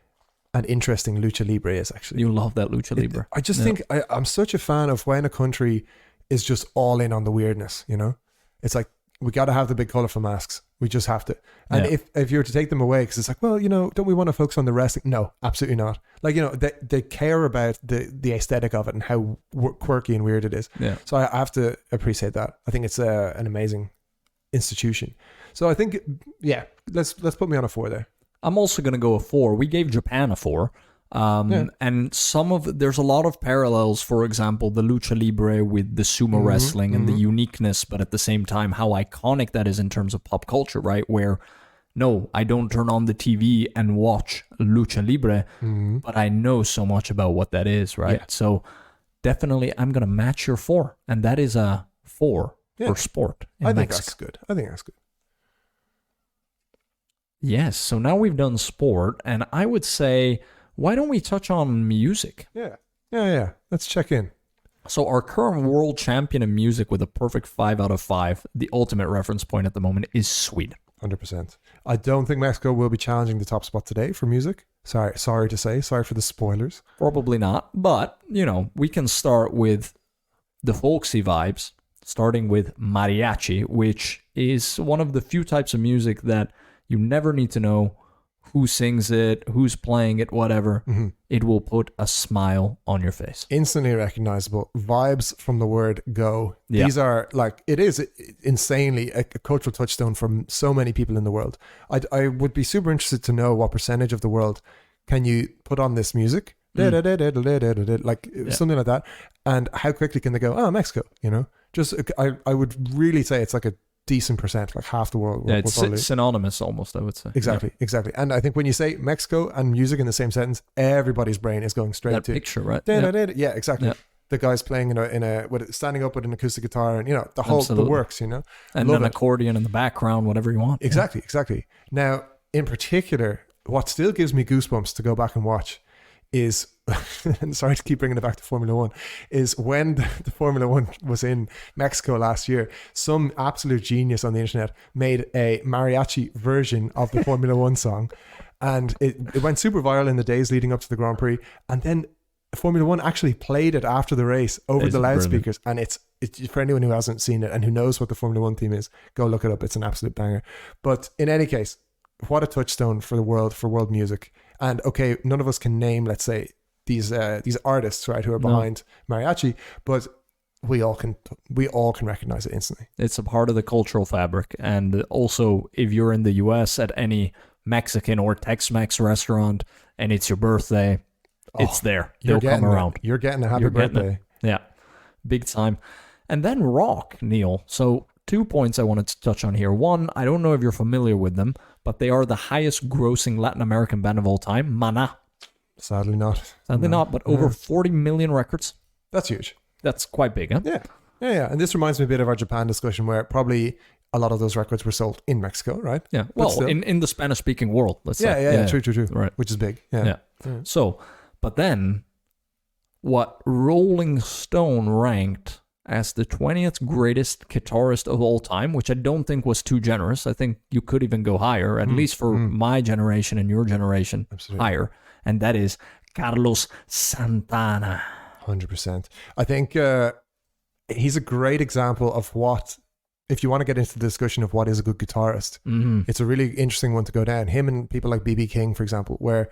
and interesting Lucha Libre is. Actually, you love that Lucha Libre. I just think I'm such a fan of when a country is just all in on the weirdness, It's like, we got to have the big colorful masks. We just have to. And if you were to take them away, because it's like, well, don't we want to focus on the wrestling? No, absolutely not. Like, they care about the aesthetic of it and how quirky and weird it is. Yeah. So I have to appreciate that. I think it's an amazing institution. So I think, let's put me on a 4 there. I'm also going to go a 4. We gave Japan a 4. And there's a lot of parallels, for example, the Lucha Libre with the sumo wrestling and the uniqueness, but at the same time, how iconic that is in terms of pop culture, right? Where, no, I don't turn on the TV and watch Lucha Libre, but I know so much about what that is, right? Yeah. So definitely I'm going to match your 4, and that is a 4 for sport in Mexico. I think that's good. Yes, so now we've done sport, and I would say, why don't we touch on music? Yeah. Let's check in. So our current world champion in music with a perfect 5 out of 5, the ultimate reference point at the moment, is Sweden. 100%. I don't think Mexico will be challenging the top spot today for music. Sorry to say. Sorry for the spoilers. Probably not. But, we can start with the folksy vibes, starting with mariachi, which is one of the few types of music that you never need to know who sings it, who's playing it, whatever. It will put a smile on your face. Instantly recognizable. Vibes from the word go. Yeah. These are it is insanely a cultural touchstone from so many people in the world. I would be super interested to know what percentage of the world can you put on this music, something like that, and how quickly can they go, Mexico, Just, I would really say it's like a decent percent, like half the world. Yeah, it's synonymous almost, I would say. Exactly. And I think when you say Mexico and music in the same sentence, everybody's brain is going straight to that picture, right? Yeah, exactly. Yeah. The guy's playing standing up with an acoustic guitar, and the works, and an accordion in the background, whatever you want. Exactly. Now, in particular, what still gives me goosebumps to go back and watch is, and sorry to keep bringing it back to Formula 1, is when the Formula 1 was in Mexico last year, some absolute genius on the internet made a mariachi version of the Formula 1 song, and it went super viral in the days leading up to the Grand Prix, and then Formula 1 actually played it after the race over the loudspeakers, and it's for anyone who hasn't seen it and who knows what the Formula 1 theme is, go look it up. It's an absolute banger. But in any case, what a touchstone for world music. And okay, none of us can name, let's say, these artists, right, who are behind mariachi, but we all can recognize it instantly. It's a part of the cultural fabric. And also, if you're in the US at any Mexican or Tex-Mex restaurant and it's your birthday, it's there. They'll come around. You're getting a happy birthday. Yeah, big time. And then rock, Neil. So 2 points I wanted to touch on here. One, I don't know if you're familiar with them, but they are the highest grossing Latin American band of all time, Maná. Sadly not. But over 40 million records. That's huge. That's quite big, huh? Yeah. And this reminds me a bit of our Japan discussion, where probably a lot of those records were sold in Mexico, right? Yeah. Well, in the Spanish-speaking world, let's say. Yeah, true. Right. Which is big. Yeah. So, but then what Rolling Stone ranked as the 20th greatest guitarist of all time, which I don't think was too generous. I think you could even go higher, at least for my generation and your generation, higher. And that is Carlos Santana. 100%. I think he's a great example of what, if you want to get into the discussion of what is a good guitarist, it's a really interesting one to go down. Him and people like B.B. King, for example, where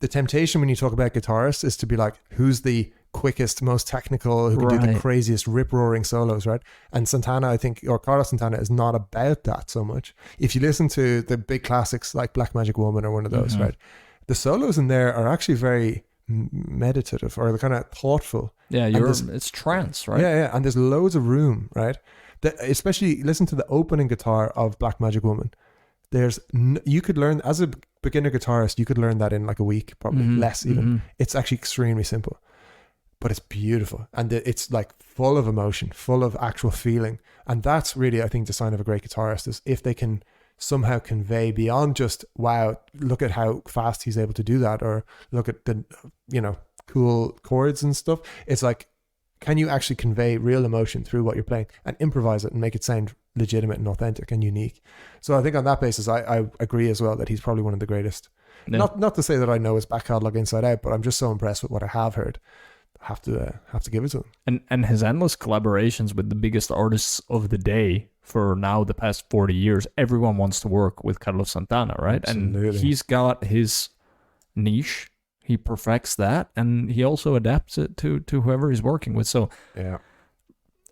the temptation when you talk about guitarists is to be like, who's the quickest, most technical, who can do the craziest rip-roaring solos, right? And Santana, I think, or Carlos Santana, is not about that so much. If you listen to the big classics like Black Magic Woman or one of those, right? The solos in there are actually very meditative, or they're kind of thoughtful. Yeah, it's trance, right? Yeah, and there's loads of room, right? Especially listen to the opening guitar of Black Magic Woman. You could learn, as a beginner guitarist, you could learn that in like a week, probably less even. It's actually extremely simple, but it's beautiful, and it's like full of emotion, full of actual feeling. And that's really, I think, the sign of a great guitarist, is if they can somehow convey beyond just, wow, look at how fast he's able to do that, or look at the, cool chords and stuff. It's like, can you actually convey real emotion through what you're playing and improvise it and make it sound legitimate and authentic and unique? So I think on that basis, I agree as well that he's probably one of the greatest. No. Not to say that I know his back catalog inside out, but I'm just so impressed with what I have heard. Have to give it to him. And his endless collaborations with the biggest artists of the day for now the past 40 years. Everyone wants to work with Carlos Santana, right? Absolutely. And he's got his niche. He perfects that, and he also adapts it to whoever he's working with. So, yeah,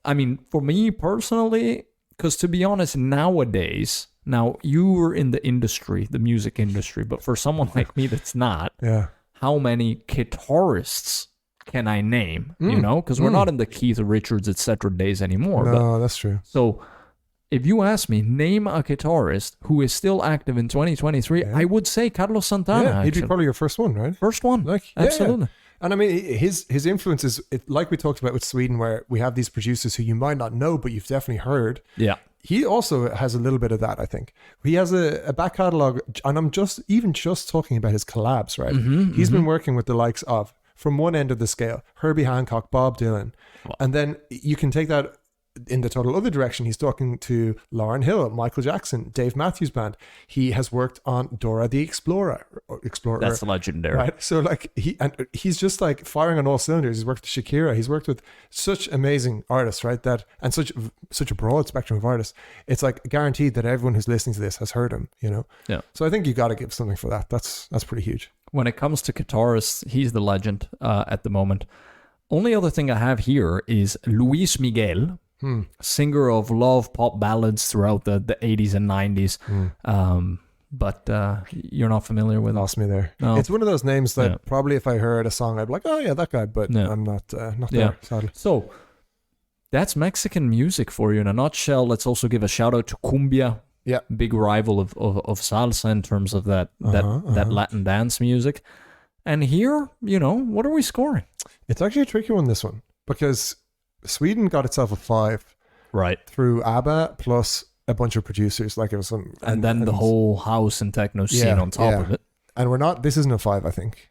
I mean, for me personally, because to be honest, nowadays, now you were in the industry, the music industry, but for someone like me that's not, how many guitarists can I name? Because we're not in the Keith Richards, etc. days anymore. No, that's true. So if you ask me, name a guitarist who is still active in 2023, I would say Carlos Santana. Yeah, he'd be probably your first one, right? First one, absolutely. Yeah. And I mean, his influence is, like we talked about with Sweden, where we have these producers who you might not know, but you've definitely heard. Yeah. He also has a little bit of that, I think. He has a back catalogue, and I'm just talking about his collabs, right? He's been working with the likes of, from one end of the scale, Herbie Hancock, Bob Dylan. Wow. And then you can take that in the total other direction. He's talking to Lauryn Hill, Michael Jackson, Dave Matthews Band. He has worked on Dora the Explorer. That's legendary, right? So like he's just like firing on all cylinders. He's worked with Shakira. He's worked with such amazing artists, right? And such a broad spectrum of artists. It's like guaranteed that everyone who's listening to this has heard him. Yeah. So I think you got to give something for that. That's pretty huge. When it comes to guitarists, he's the legend at the moment. Only other thing I have here is Luis Miguel. Singer of love pop ballads throughout the 80s and 90s. But you're not familiar with Lost me there. No. It's one of those names that probably if I heard a song, I'd be like, oh yeah, that guy, but I'm not there, sadly. So that's Mexican music for you in a nutshell. Let's also give a shout out to cumbia. Yeah. Big rival of salsa in terms of that Latin dance music. And here, what are we scoring? It's actually a tricky one, this one, because Sweden got itself a 5, right, through ABBA plus a bunch of producers. Like it was some, and then the whole house and techno scene on top of it. And this isn't a 5, I think.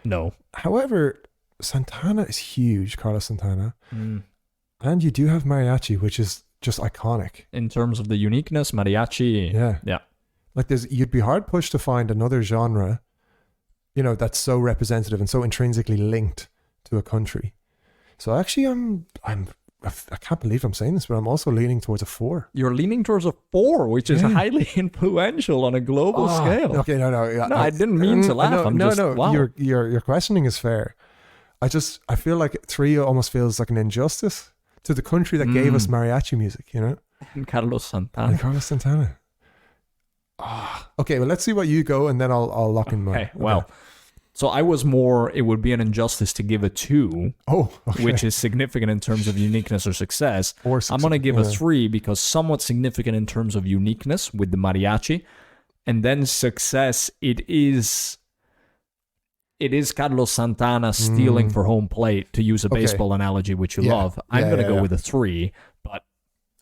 No. However, Santana is huge, Carlos Santana, and you do have mariachi, which is just iconic in terms of the uniqueness. Mariachi, yeah. Like you'd be hard pushed to find another genre, that's so representative and so intrinsically linked to a country. So actually, I can't believe I'm saying this, but I'm also leaning towards a 4. You're leaning towards a 4, which is highly influential on a global scale. Okay, no. Yeah, I didn't mean to laugh. Wow. Your questioning is fair. I feel like 3 almost feels like an injustice to the country that gave us mariachi music, And Carlos Santana. Okay, well, let's see what you go, and then I'll lock in mine. Okay, well. So I was more, it would be an injustice to give a 2, which is significant in terms of uniqueness or success. I'm going to give a 3 because somewhat significant in terms of uniqueness with the mariachi. And then success, it is Carlos Santana stealing for home plate, to use a baseball analogy, which you love. I'm going to go with a 3, but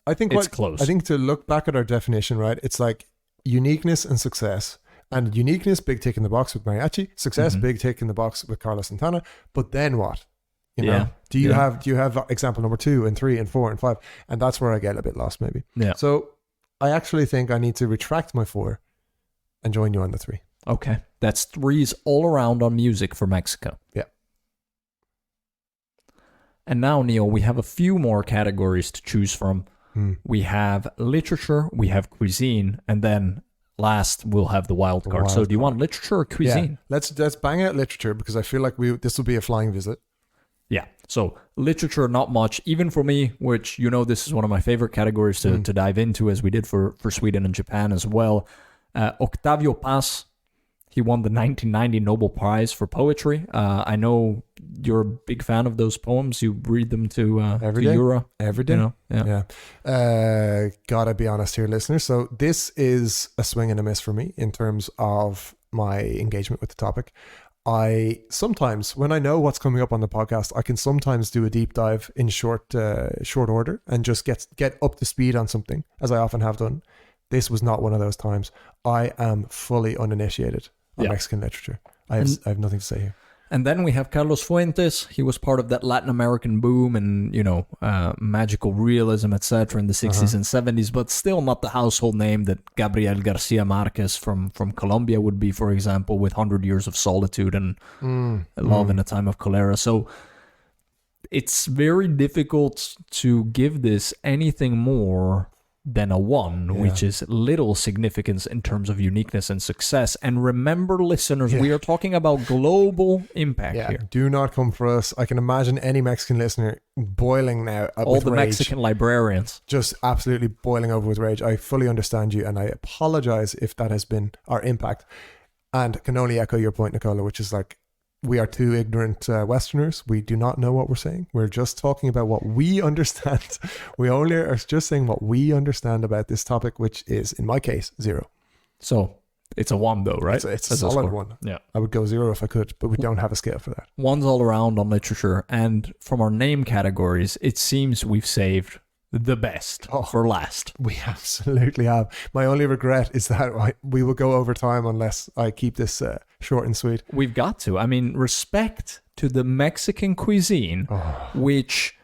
I think it's close. I think to look back at our definition, right, it's like uniqueness and success. And uniqueness, big tick in the box with mariachi. Success, big tick in the box with Carlos Santana. But then what? You know, do you have example number 2 and 3 and 4 and 5? And that's where I get a bit lost, maybe. Yeah. So I actually think I need to retract my 4 and join you on the 3. Okay. That's 3s all around on music for Mexico. Yeah. And now, Neil, we have a few more categories to choose from. We have literature, we have cuisine, and then last we'll have the wild card. So do you want literature or cuisine? Yeah. Let's bang out literature, because I feel like this will be a flying visit. Yeah. So literature, not much, even for me, which, you know, this is one of my favorite categories to dive into, as we did for Sweden and Japan as well. Octavio Paz, he won the 1990 Nobel Prize for Poetry. I know you're a big fan of those poems. You read them to Yura. Every day. You know? Yeah. Gotta be honest here, listeners. So this is a swing and a miss for me in terms of my engagement with the topic. I sometimes, when I know what's coming up on the podcast, I can sometimes do a deep dive in short order and just get up to speed on something, as I often have done. This was not one of those times. I am fully uninitiated on Mexican literature. I have nothing to say here. And then we have Carlos Fuentes. He was part of that Latin American boom and, you know, magical realism, etc. in the 60s and 70s, but still not the household name that Gabriel Garcia Marquez from Colombia would be, for example, with 100 Years of Solitude and Love in a Time of Cholera. So it's very difficult to give this anything more than a 1, which is little significance in terms of uniqueness and success. And remember, listeners, we are talking about global impact here. Do not come for us. I can imagine any Mexican listener boiling now all the rage. Mexican librarians. Just absolutely boiling over with rage. I fully understand you, and I apologize if that has been our impact. And can only echo your point, Nicola, which is like, we are two ignorant Westerners. We do not know what we're saying. We're just talking about what we understand. We only are just saying what we understand about this topic, which is, in my case, 0. So it's a 1 though, right? It's a solid 1. Yeah. I would go 0 if I could, but we don't have a scale for that. 1's all around on literature. And from our name categories, it seems we've saved the best for last. We absolutely have. My only regret is that we will go over time unless I keep this short and sweet. We've got to. I mean, respect to the Mexican cuisine, which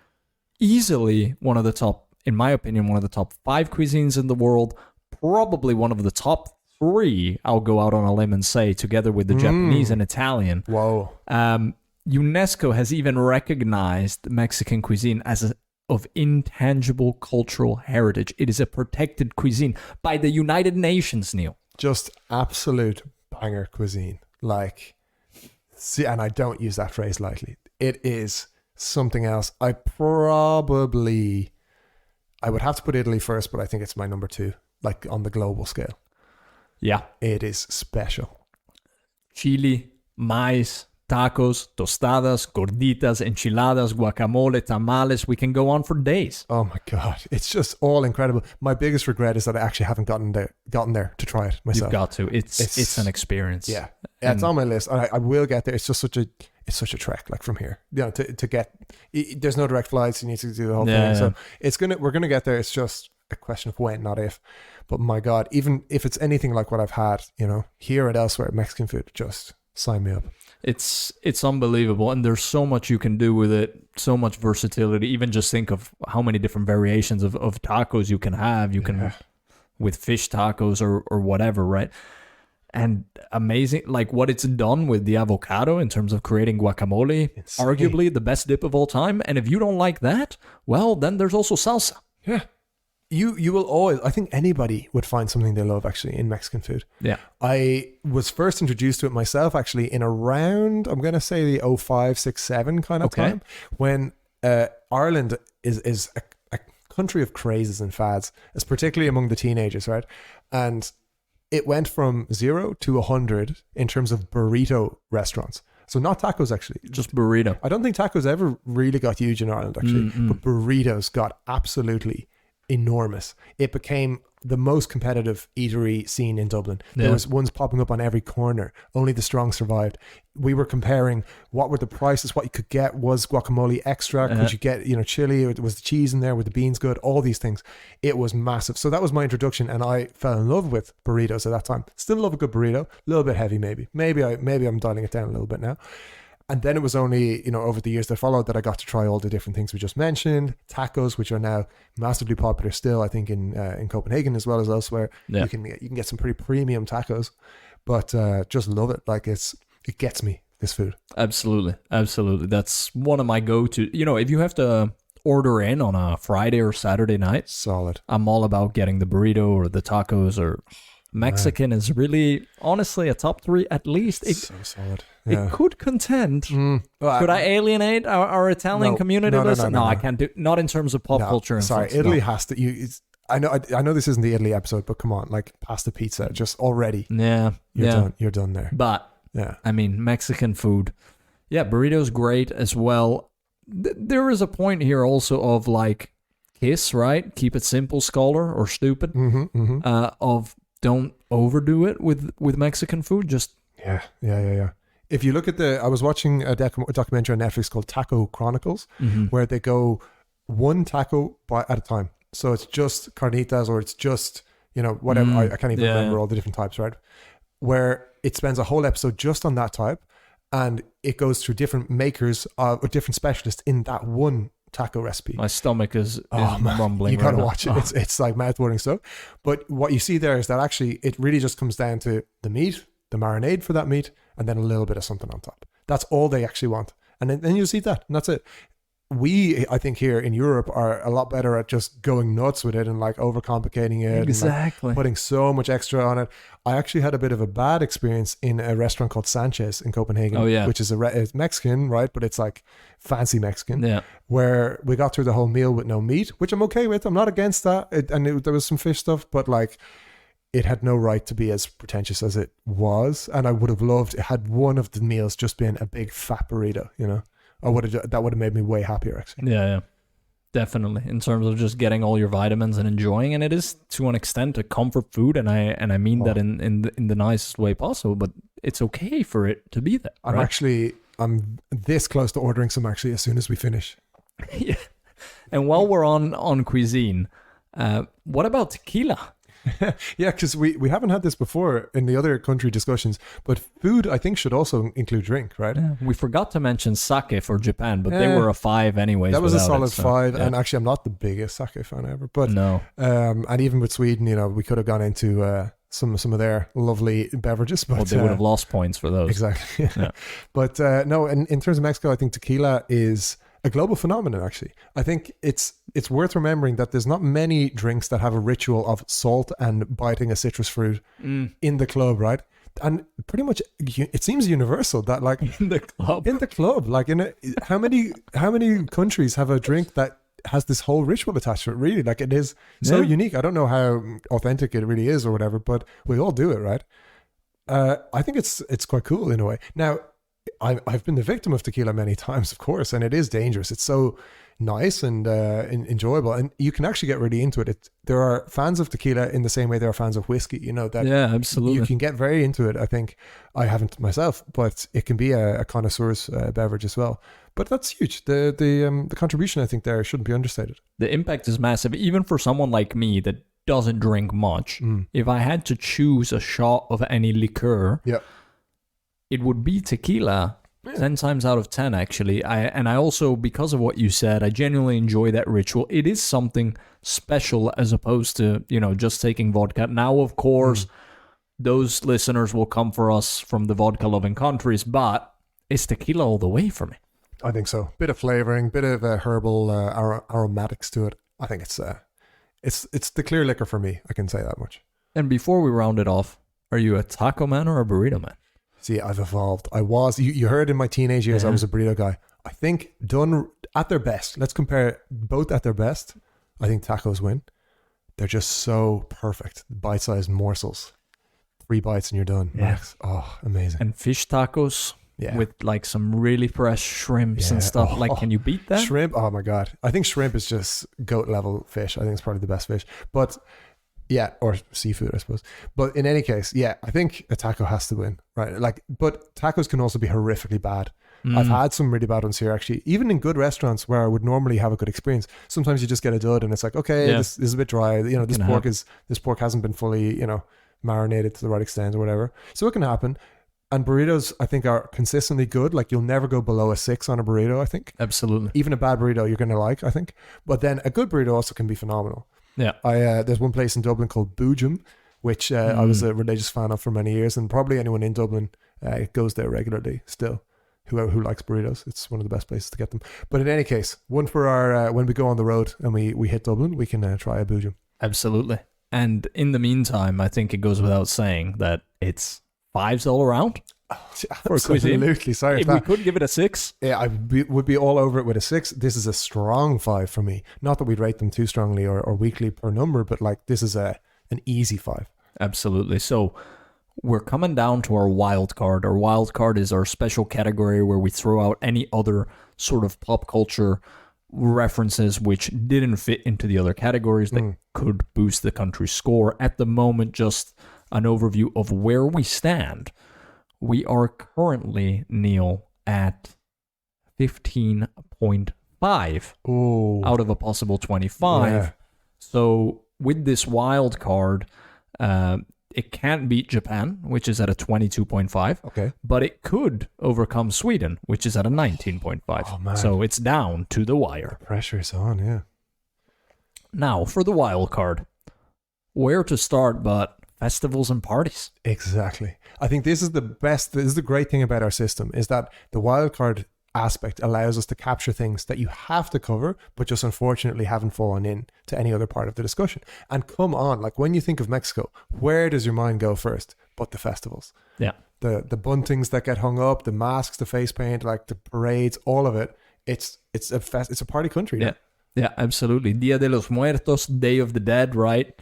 easily one of the top, in my opinion, one of the top 5 cuisines in the world, probably one of the top 3, I'll go out on a limb and say, together with the Japanese and Italian. Whoa. UNESCO has even recognized Mexican cuisine as of intangible cultural heritage. It is a protected cuisine by the United Nations, Neil. Just absolute banger cuisine. Like, see, and I don't use that phrase lightly. It is something else. I would have to put Italy first, but I think it's my number 2, like on the global scale. Yeah. It is special. Chili, maize, tacos, tostadas, gorditas, enchiladas, guacamole, tamales. We can go on for days. Oh my God. It's just all incredible. My biggest regret is that I actually haven't gotten there to try it myself. You've got to. It's an experience. Yeah. It's on my list. I will get there. It's just such a trek, like from here. You know, to get, there's no direct flights. You need to do the whole thing. So we're going to get there. It's just a question of when, not if. But my God, even if it's anything like what I've had, you know, here and elsewhere, Mexican food, just sign me up. It's unbelievable, and there's so much you can do with it, so much versatility. Even just think of how many different variations of tacos you can have. You can with fish tacos or whatever, right? And amazing, like what it's done with the avocado in terms of creating guacamole, arguably the best dip of all time. And if you don't like that, well, then there's also salsa. Yeah. You will always, I think anybody would find something they love actually in Mexican food. Yeah. I was first introduced to it myself actually in around, I'm going to say the 05, 6, 7 kind of time, when Ireland is a country of crazes and fads, it's particularly among the teenagers, right? And it went from 0 to 100 in terms of burrito restaurants. So not tacos actually. Just burrito. I don't think tacos ever really got huge in Ireland actually, but burritos got absolutely enormous. It became the most competitive eatery scene in Dublin. There was ones popping up on every corner. Only the strong survived. We were comparing what were the prices, what you could get. Was guacamole extra? Could you get, chili? Or was the cheese in there? Were the beans good? All these things. It was massive. So that was my introduction, and I fell in love with burritos at that time. Still love a good burrito. A little bit heavy, maybe. Maybe I'm dialing it down a little bit now. And then it was only, over the years that followed that I got to try all the different things we just mentioned. Tacos, which are now massively popular still, I think, in Copenhagen as well as elsewhere. Yeah. You can get some pretty premium tacos, but just love it. Like it gets me, this food. Absolutely. Absolutely. That's one of my go-to. If you have to order in on a Friday or Saturday night, solid. I'm all about getting the burrito or the tacos or... Mexican is really, honestly, a top 3 at least. It's so solid. Yeah. It could contend. Could I alienate our Italian community? No, I can't do. Not in terms of pop culture. And sorry, Italy has to. I know this isn't the Italy episode, but come on, like pasta, pizza, just already. Yeah, you're done there. But I mean, Mexican food. Yeah, burritos great as well. There is a point here also of like KISS, right? Keep it simple, scholar, or stupid. Of don't overdo it with Mexican food. Just yeah. If you look at I was watching a documentary on Netflix called Taco Chronicles, where they go one taco at a time. So it's just carnitas, or it's just whatever. I can't even remember all the different types, right? Where it spends a whole episode just on that type, and it goes through different makers or different specialists in that one taco recipe. My stomach is rumbling. You gotta watch it. It's like mouth-watering stuff. But what you see there is that actually it really just comes down to the meat, the marinade for that meat, and then a little bit of something on top. That's all they actually want. And then you see that, and that's it. We, I think, here in Europe are a lot better at just going nuts with it and like overcomplicating it. Exactly. And like putting so much extra on it. I actually had a bit of a bad experience in a restaurant called Sanchez in Copenhagen, which is it's Mexican, right? But it's like fancy Mexican. Yeah. Where we got through the whole meal with no meat, which I'm okay with. I'm not against that. There was some fish stuff, but like it had no right to be as pretentious as it was. And I would have loved it had one of the meals just been a big fat burrito, that would have made me way happier, actually. Yeah, definitely. In terms of just getting all your vitamins and enjoying, and it is to an extent a comfort food, and I mean that in the nicest way possible. But it's okay for it to be that. I'm this close to ordering some actually as soon as we finish. Yeah. And while we're on cuisine, what about tequila? Yeah, because we haven't had this before in the other country discussions, but food I think should also include drink, right? Yeah, we forgot to mention sake for Japan, but they were a 5 anyways. That was a solid 5, and actually I'm not the biggest sake fan ever, but no. And even with Sweden, we could have gone into some of their lovely beverages, but they would have lost points for those. Exactly. Yeah. But no, in terms of Mexico, I think tequila is a global phenomenon, actually. I think it's worth remembering that there's not many drinks that have a ritual of salt and biting a citrus fruit in the club, right? And pretty much it seems universal that like in the club, like how many countries have a drink that has this whole ritual attached to it, really? Like it is so unique. I don't know how authentic it really is or whatever, but we all do it, right? I think it's quite cool in a way. Now, I've been the victim of tequila many times, of course, and it is dangerous. It's so nice and enjoyable, and you can actually get really into it. There are fans of tequila in the same way there are fans of whiskey. Absolutely. You can get very into it. I think I haven't myself, but it can be a connoisseur's beverage as well. But that's huge. The contribution I think there shouldn't be understated. The impact is massive, even for someone like me that doesn't drink much. If I had to choose a shot of any liqueur, it would be tequila. 10 times out of 10, actually. I also, because of what you said, I genuinely enjoy that ritual. It is something special as opposed to, just taking vodka. Now, of course, those listeners will come for us from the vodka-loving countries, but it's tequila all the way for me. I think so. Bit of flavoring, bit of herbal aromatics to it. I think it's the clear liquor for me. I can say that much. And before we round it off, are you a taco man or a burrito man? See, I've evolved. I was, you heard in my teenage years, I was a burrito guy. I think done at their best, let's compare both at their best. I think tacos win. They're just so perfect. Bite-sized morsels. 3 bites and you're done. Yeah. Max. Oh, amazing. And fish tacos, with like some really fresh shrimps and stuff. Like, can you beat that? Shrimp? Oh my God. I think shrimp is just goat level fish. I think it's probably the best fish. But yeah, or seafood, I suppose. But in any case, yeah, I think a taco has to win, right? Like, but tacos can also be horrifically bad. I've had some really bad ones here, actually. Even in good restaurants where I would normally have a good experience, sometimes you just get a dud and it's like, okay, this is a bit dry. You know, this pork hasn't been fully, you know, marinated to the right extent or whatever. So it can happen. And burritos, I think, are consistently good. Like, you'll never go below a 6 on a burrito, I think. Absolutely. Even a bad burrito you're going to like, I think. But then a good burrito also can be phenomenal. Yeah. There's one place in Dublin called Boojum, which I was a religious fan of for many years. And probably anyone in Dublin goes there regularly still. Who likes burritos. It's one of the best places to get them. But in any case, one for our when we go on the road and we hit Dublin, we can try a Boojum. Absolutely. And in the meantime, I think it goes without saying that it's 5s all around. For absolutely. Sorry if we could give it a 6. Yeah, I would be all over it with a 6. This is a strong 5 for me. Not that we'd rate them too strongly or weakly per number, but like this is an easy 5. Absolutely. So we're coming down to our wild card. Our wild card is our special category where we throw out any other sort of pop culture references which didn't fit into the other categories that could boost the country's score. At the moment, just an overview of where we stand. We are currently, Neil, at 15.5 out of a possible 25. Yeah. So with this wild card, it can't beat Japan, which is at a 22.5. Okay. But it could overcome Sweden, which is at a 19.5. Oh, man. So it's down to the wire. The pressure's on, yeah. Now, for the wild card, where to start but festivals and parties? Exactly. I think this is the great thing about our system, is that the wild card aspect allows us to capture things that you have to cover, but just unfortunately haven't fallen in to any other part of the discussion. And come on, like when you think of Mexico, where does your mind go first but the festivals? Yeah. The buntings that get hung up, the masks, the face paint, like the parades, all of it. It's a party country. Yeah. Yeah, absolutely. Dia de los Muertos, Day of the Dead, right?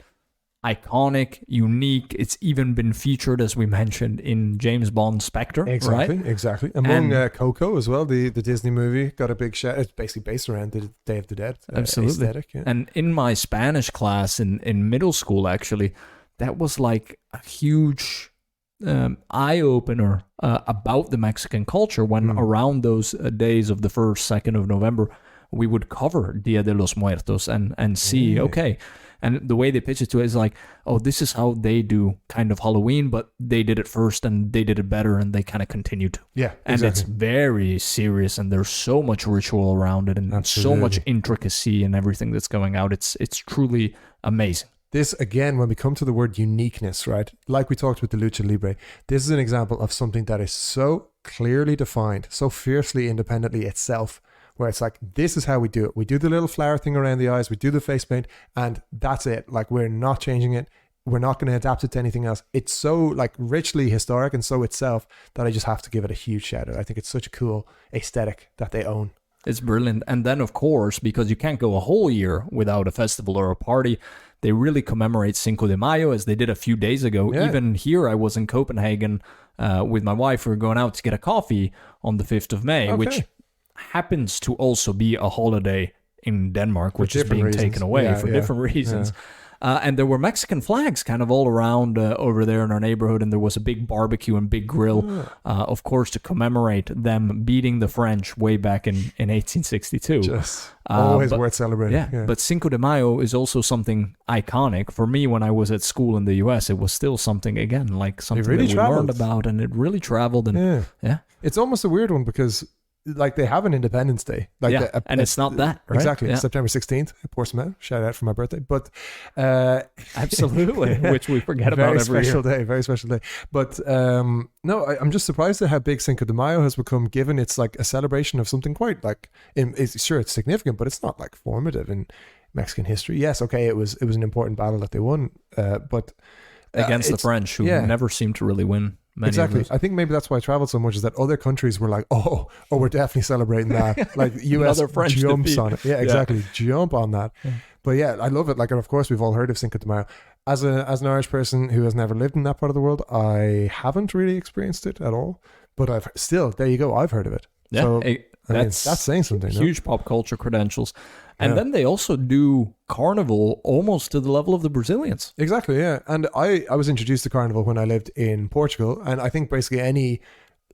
Iconic, unique. It's even been featured, as we mentioned, in James Bond Spectre. Exactly, right? Exactly. Among Coco as well, the Disney movie got a big shout. It's basically based around the Day of the Dead absolutely. Aesthetic. Yeah. And in my Spanish class in middle school, actually, that was like a huge eye-opener about the Mexican culture when around those days of the 1st, 2nd of November, we would cover Dia de los Muertos and see, okay. And the way they pitch it to it is like, oh, this is how they do kind of Halloween, but they did it first and they did it better and they kind of continued to. Yeah, exactly. And it's very serious and there's so much ritual around it and absolutely. So much intricacy and everything that's going out. It's truly amazing. This, again, when we come to the word uniqueness, right? Like we talked with the Lucha Libre, this is an example of something that is so clearly defined, so fiercely independently itself, where it's like, this is how we do it. We do the little flower thing around the eyes, we do the face paint, and that's it. Like, we're not changing it. We're not going to adapt it to anything else. It's so like richly historic and so itself that I just have to give it a huge shout out. I think it's such a cool aesthetic that they own. It's brilliant. And then, of course, because you can't go a whole year without a festival or a party, they really commemorate Cinco de Mayo, as they did a few days ago. Yeah. Even here, I was in Copenhagen with my wife. We were going out to get a coffee on the 5th of May, which happens to also be a holiday in Denmark, which is being taken away for different reasons. Yeah. And there were Mexican flags kind of all around over there in our neighborhood, and there was a big barbecue and big grill, of course, to commemorate them beating the French way back in 1862. Just always worth celebrating. Yeah, but Cinco de Mayo is also something iconic. For me, when I was at school in the U.S., it was still something, again, like something really that we learned about, and it really traveled. And yeah. It's almost a weird one because like they have an Independence Day, like and it's not that, right? Exactly. September 16th. Pour some out. Shout out for my birthday, but absolutely, which we forget about every year. Very special day. But no, I'm just surprised at how big Cinco de Mayo has become. Given it's like a celebration of something quite like, it's significant, but it's not like formative in Mexican history. Yes, okay, it was an important battle that they won, but against the French, who never seemed to really win. Exactly. I think maybe that's why I traveled so much, is that other countries were like, oh, we're definitely celebrating that. Like US jumps on it. Yeah, exactly. Jump on that. Yeah. But yeah, I love it. Like, and of course, we've all heard of Cinco de Mayo. As an Irish person who has never lived in that part of the world, I haven't really experienced it at all. but there you go. I've heard of it. Yeah, so, that's saying something. Huge pop culture credentials. And then they also do carnival almost to the level of the Brazilians. Exactly, yeah. And I was introduced to carnival when I lived in Portugal. And I think basically any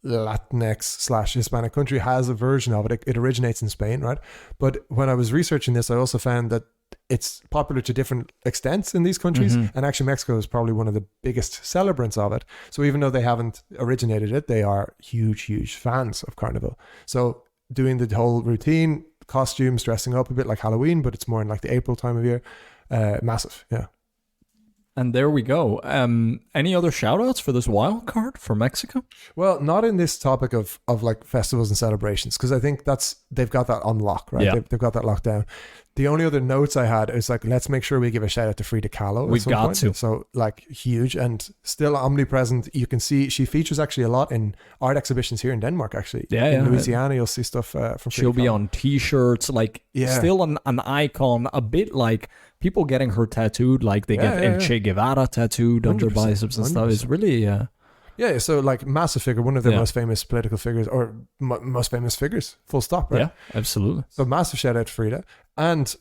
Latinx/Hispanic country has a version of it. It originates in Spain, right? But when I was researching this, I also found that it's popular to different extents in these countries. And actually Mexico is probably one of the biggest celebrants of it. So even though they haven't originated it, they are huge fans of carnival. So doing the whole routine, costumes, dressing up a bit like Halloween, but it's more in like the April time of year. Massive, yeah. And there we go. Any other shout outs for this wild card for Mexico? Well, not in this topic of like festivals and celebrations, because I think they've got that on lock, right? Yeah. They've got that locked down. The only other notes I had is like, let's make sure we give a shout out to Frida Kahlo. We've got to. So like huge and still omnipresent. You can see she features actually a lot in art exhibitions here in Denmark, actually. In Louisiana, you'll see stuff from Frida She'll Kahlo. be on t-shirts, like still an icon, a bit like people getting her tattooed, like they get El Che Guevara tattooed on their biceps and stuff. It's really... Yeah, so like massive figure, one of their most famous political figures, or most famous figures, full stop, right? Yeah, absolutely. So massive shout out to Frida. And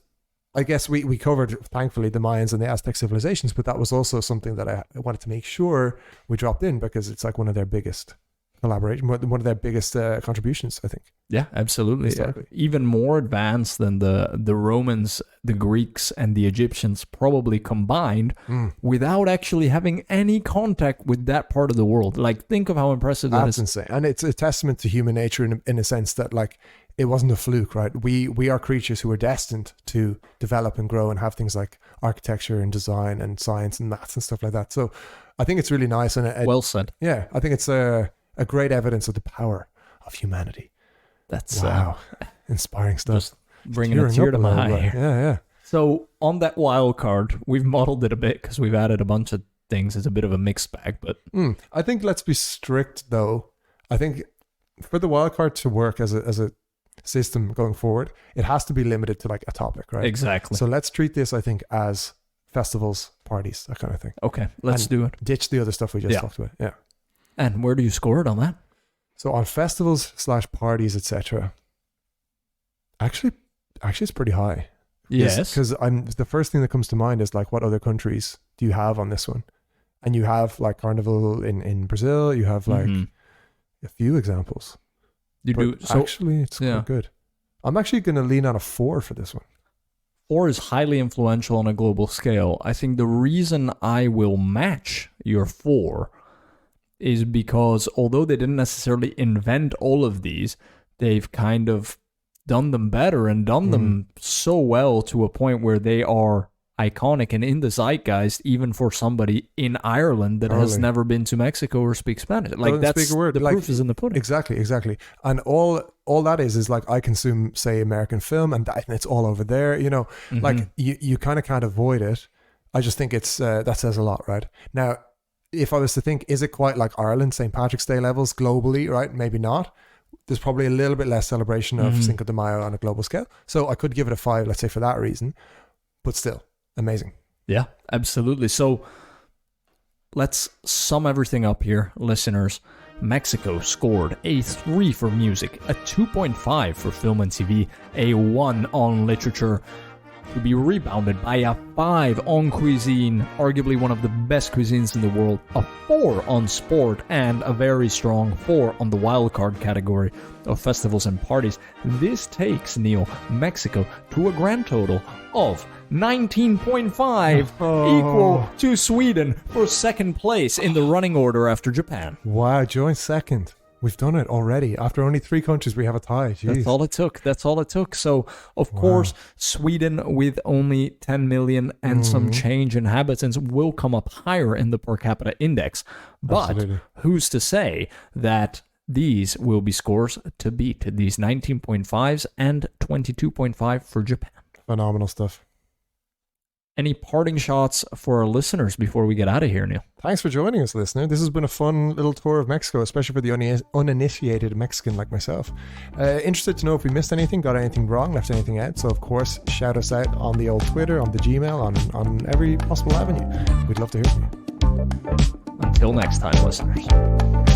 I guess we covered, thankfully, the Mayans and the Aztec civilizations, but that was also something that I wanted to make sure we dropped in because it's like one of their biggest collaboration, one of their biggest contributions, I think. Yeah, absolutely. Yeah. Even more advanced than the Romans, the Greeks, and the Egyptians probably combined without actually having any contact with that part of the world. Like, think of how impressive that is. That's insane. And it's a testament to human nature in a sense that, like, it wasn't a fluke, right? We are creatures who are destined to develop and grow and have things like architecture and design and science and maths and stuff like that. So I think it's really nice. And well said. Yeah, I think it's a great evidence of the power of humanity. That's inspiring stuff. Just bringing a tear to my eye. Yeah. So on that wild card, we've modeled it a bit because we've added a bunch of things. It's a bit of a mixed bag, but I think let's be strict though. I think for the wild card to work as a system going forward, it has to be limited to like a topic, right? Exactly. So let's treat this, I think, as festivals, parties, that kind of thing. Okay, let's do it. Ditch the other stuff we just talked about. Yeah. And where do you score it on that? So on festivals/parties, etc. Actually, it's pretty high. Yes. Because the first thing that comes to mind is like, what other countries do you have on this one? And you have like Carnival in Brazil. You have like a few examples. You do. So actually, it's quite good. I'm actually going to lean on a 4 for this one. 4 is highly influential on a global scale. I think the reason I will match your 4 is because although they didn't necessarily invent all of these, they've kind of done them better and done them so well to a point where they are iconic and in the zeitgeist, even for somebody in Ireland that has never been to Mexico or speaks Spanish. Like, that's the proof is in the pudding. Exactly. And all that is like, I consume, say, American film, and it's all over there. You know, like you kind of can't avoid it. I just think it's that says a lot, right? Now, if I was to think, is it quite like Ireland, St. Patrick's Day levels globally, right? Maybe not. There's probably a little bit less celebration of Cinco de Mayo on a global scale. So I could give it a 5, let's say, for that reason. But still, amazing. Yeah, absolutely. So let's sum everything up here, listeners. Mexico scored a 3 for music, a 2.5 for film and TV, a 1 on literature, to be rebounded by a 5 on cuisine, arguably one of the best cuisines in the world, a 4 on sport, and a very strong 4 on the wildcard category of festivals and parties. This takes, Neil, Mexico to a grand total of 19.5, equal to Sweden for second place in the running order after Japan. Wow, joint second. We've done it already. After only 3 countries, we have a tie. Jeez. That's all it took. So, of course, Sweden, with only 10 million and some change inhabitants, will come up higher in the per capita index. But who's to say that these will be scores to beat? These 19.5s and 22.5 for Japan. Phenomenal stuff. Any parting shots for our listeners before we get out of here, Neil? Thanks for joining us, listener. This has been a fun little tour of Mexico, especially for the uninitiated Mexican like myself. Interested to know if we missed anything, got anything wrong, left anything out. So, of course, shout us out on the old Twitter, on the Gmail, on every possible avenue. We'd love to hear from you. Until next time, listeners.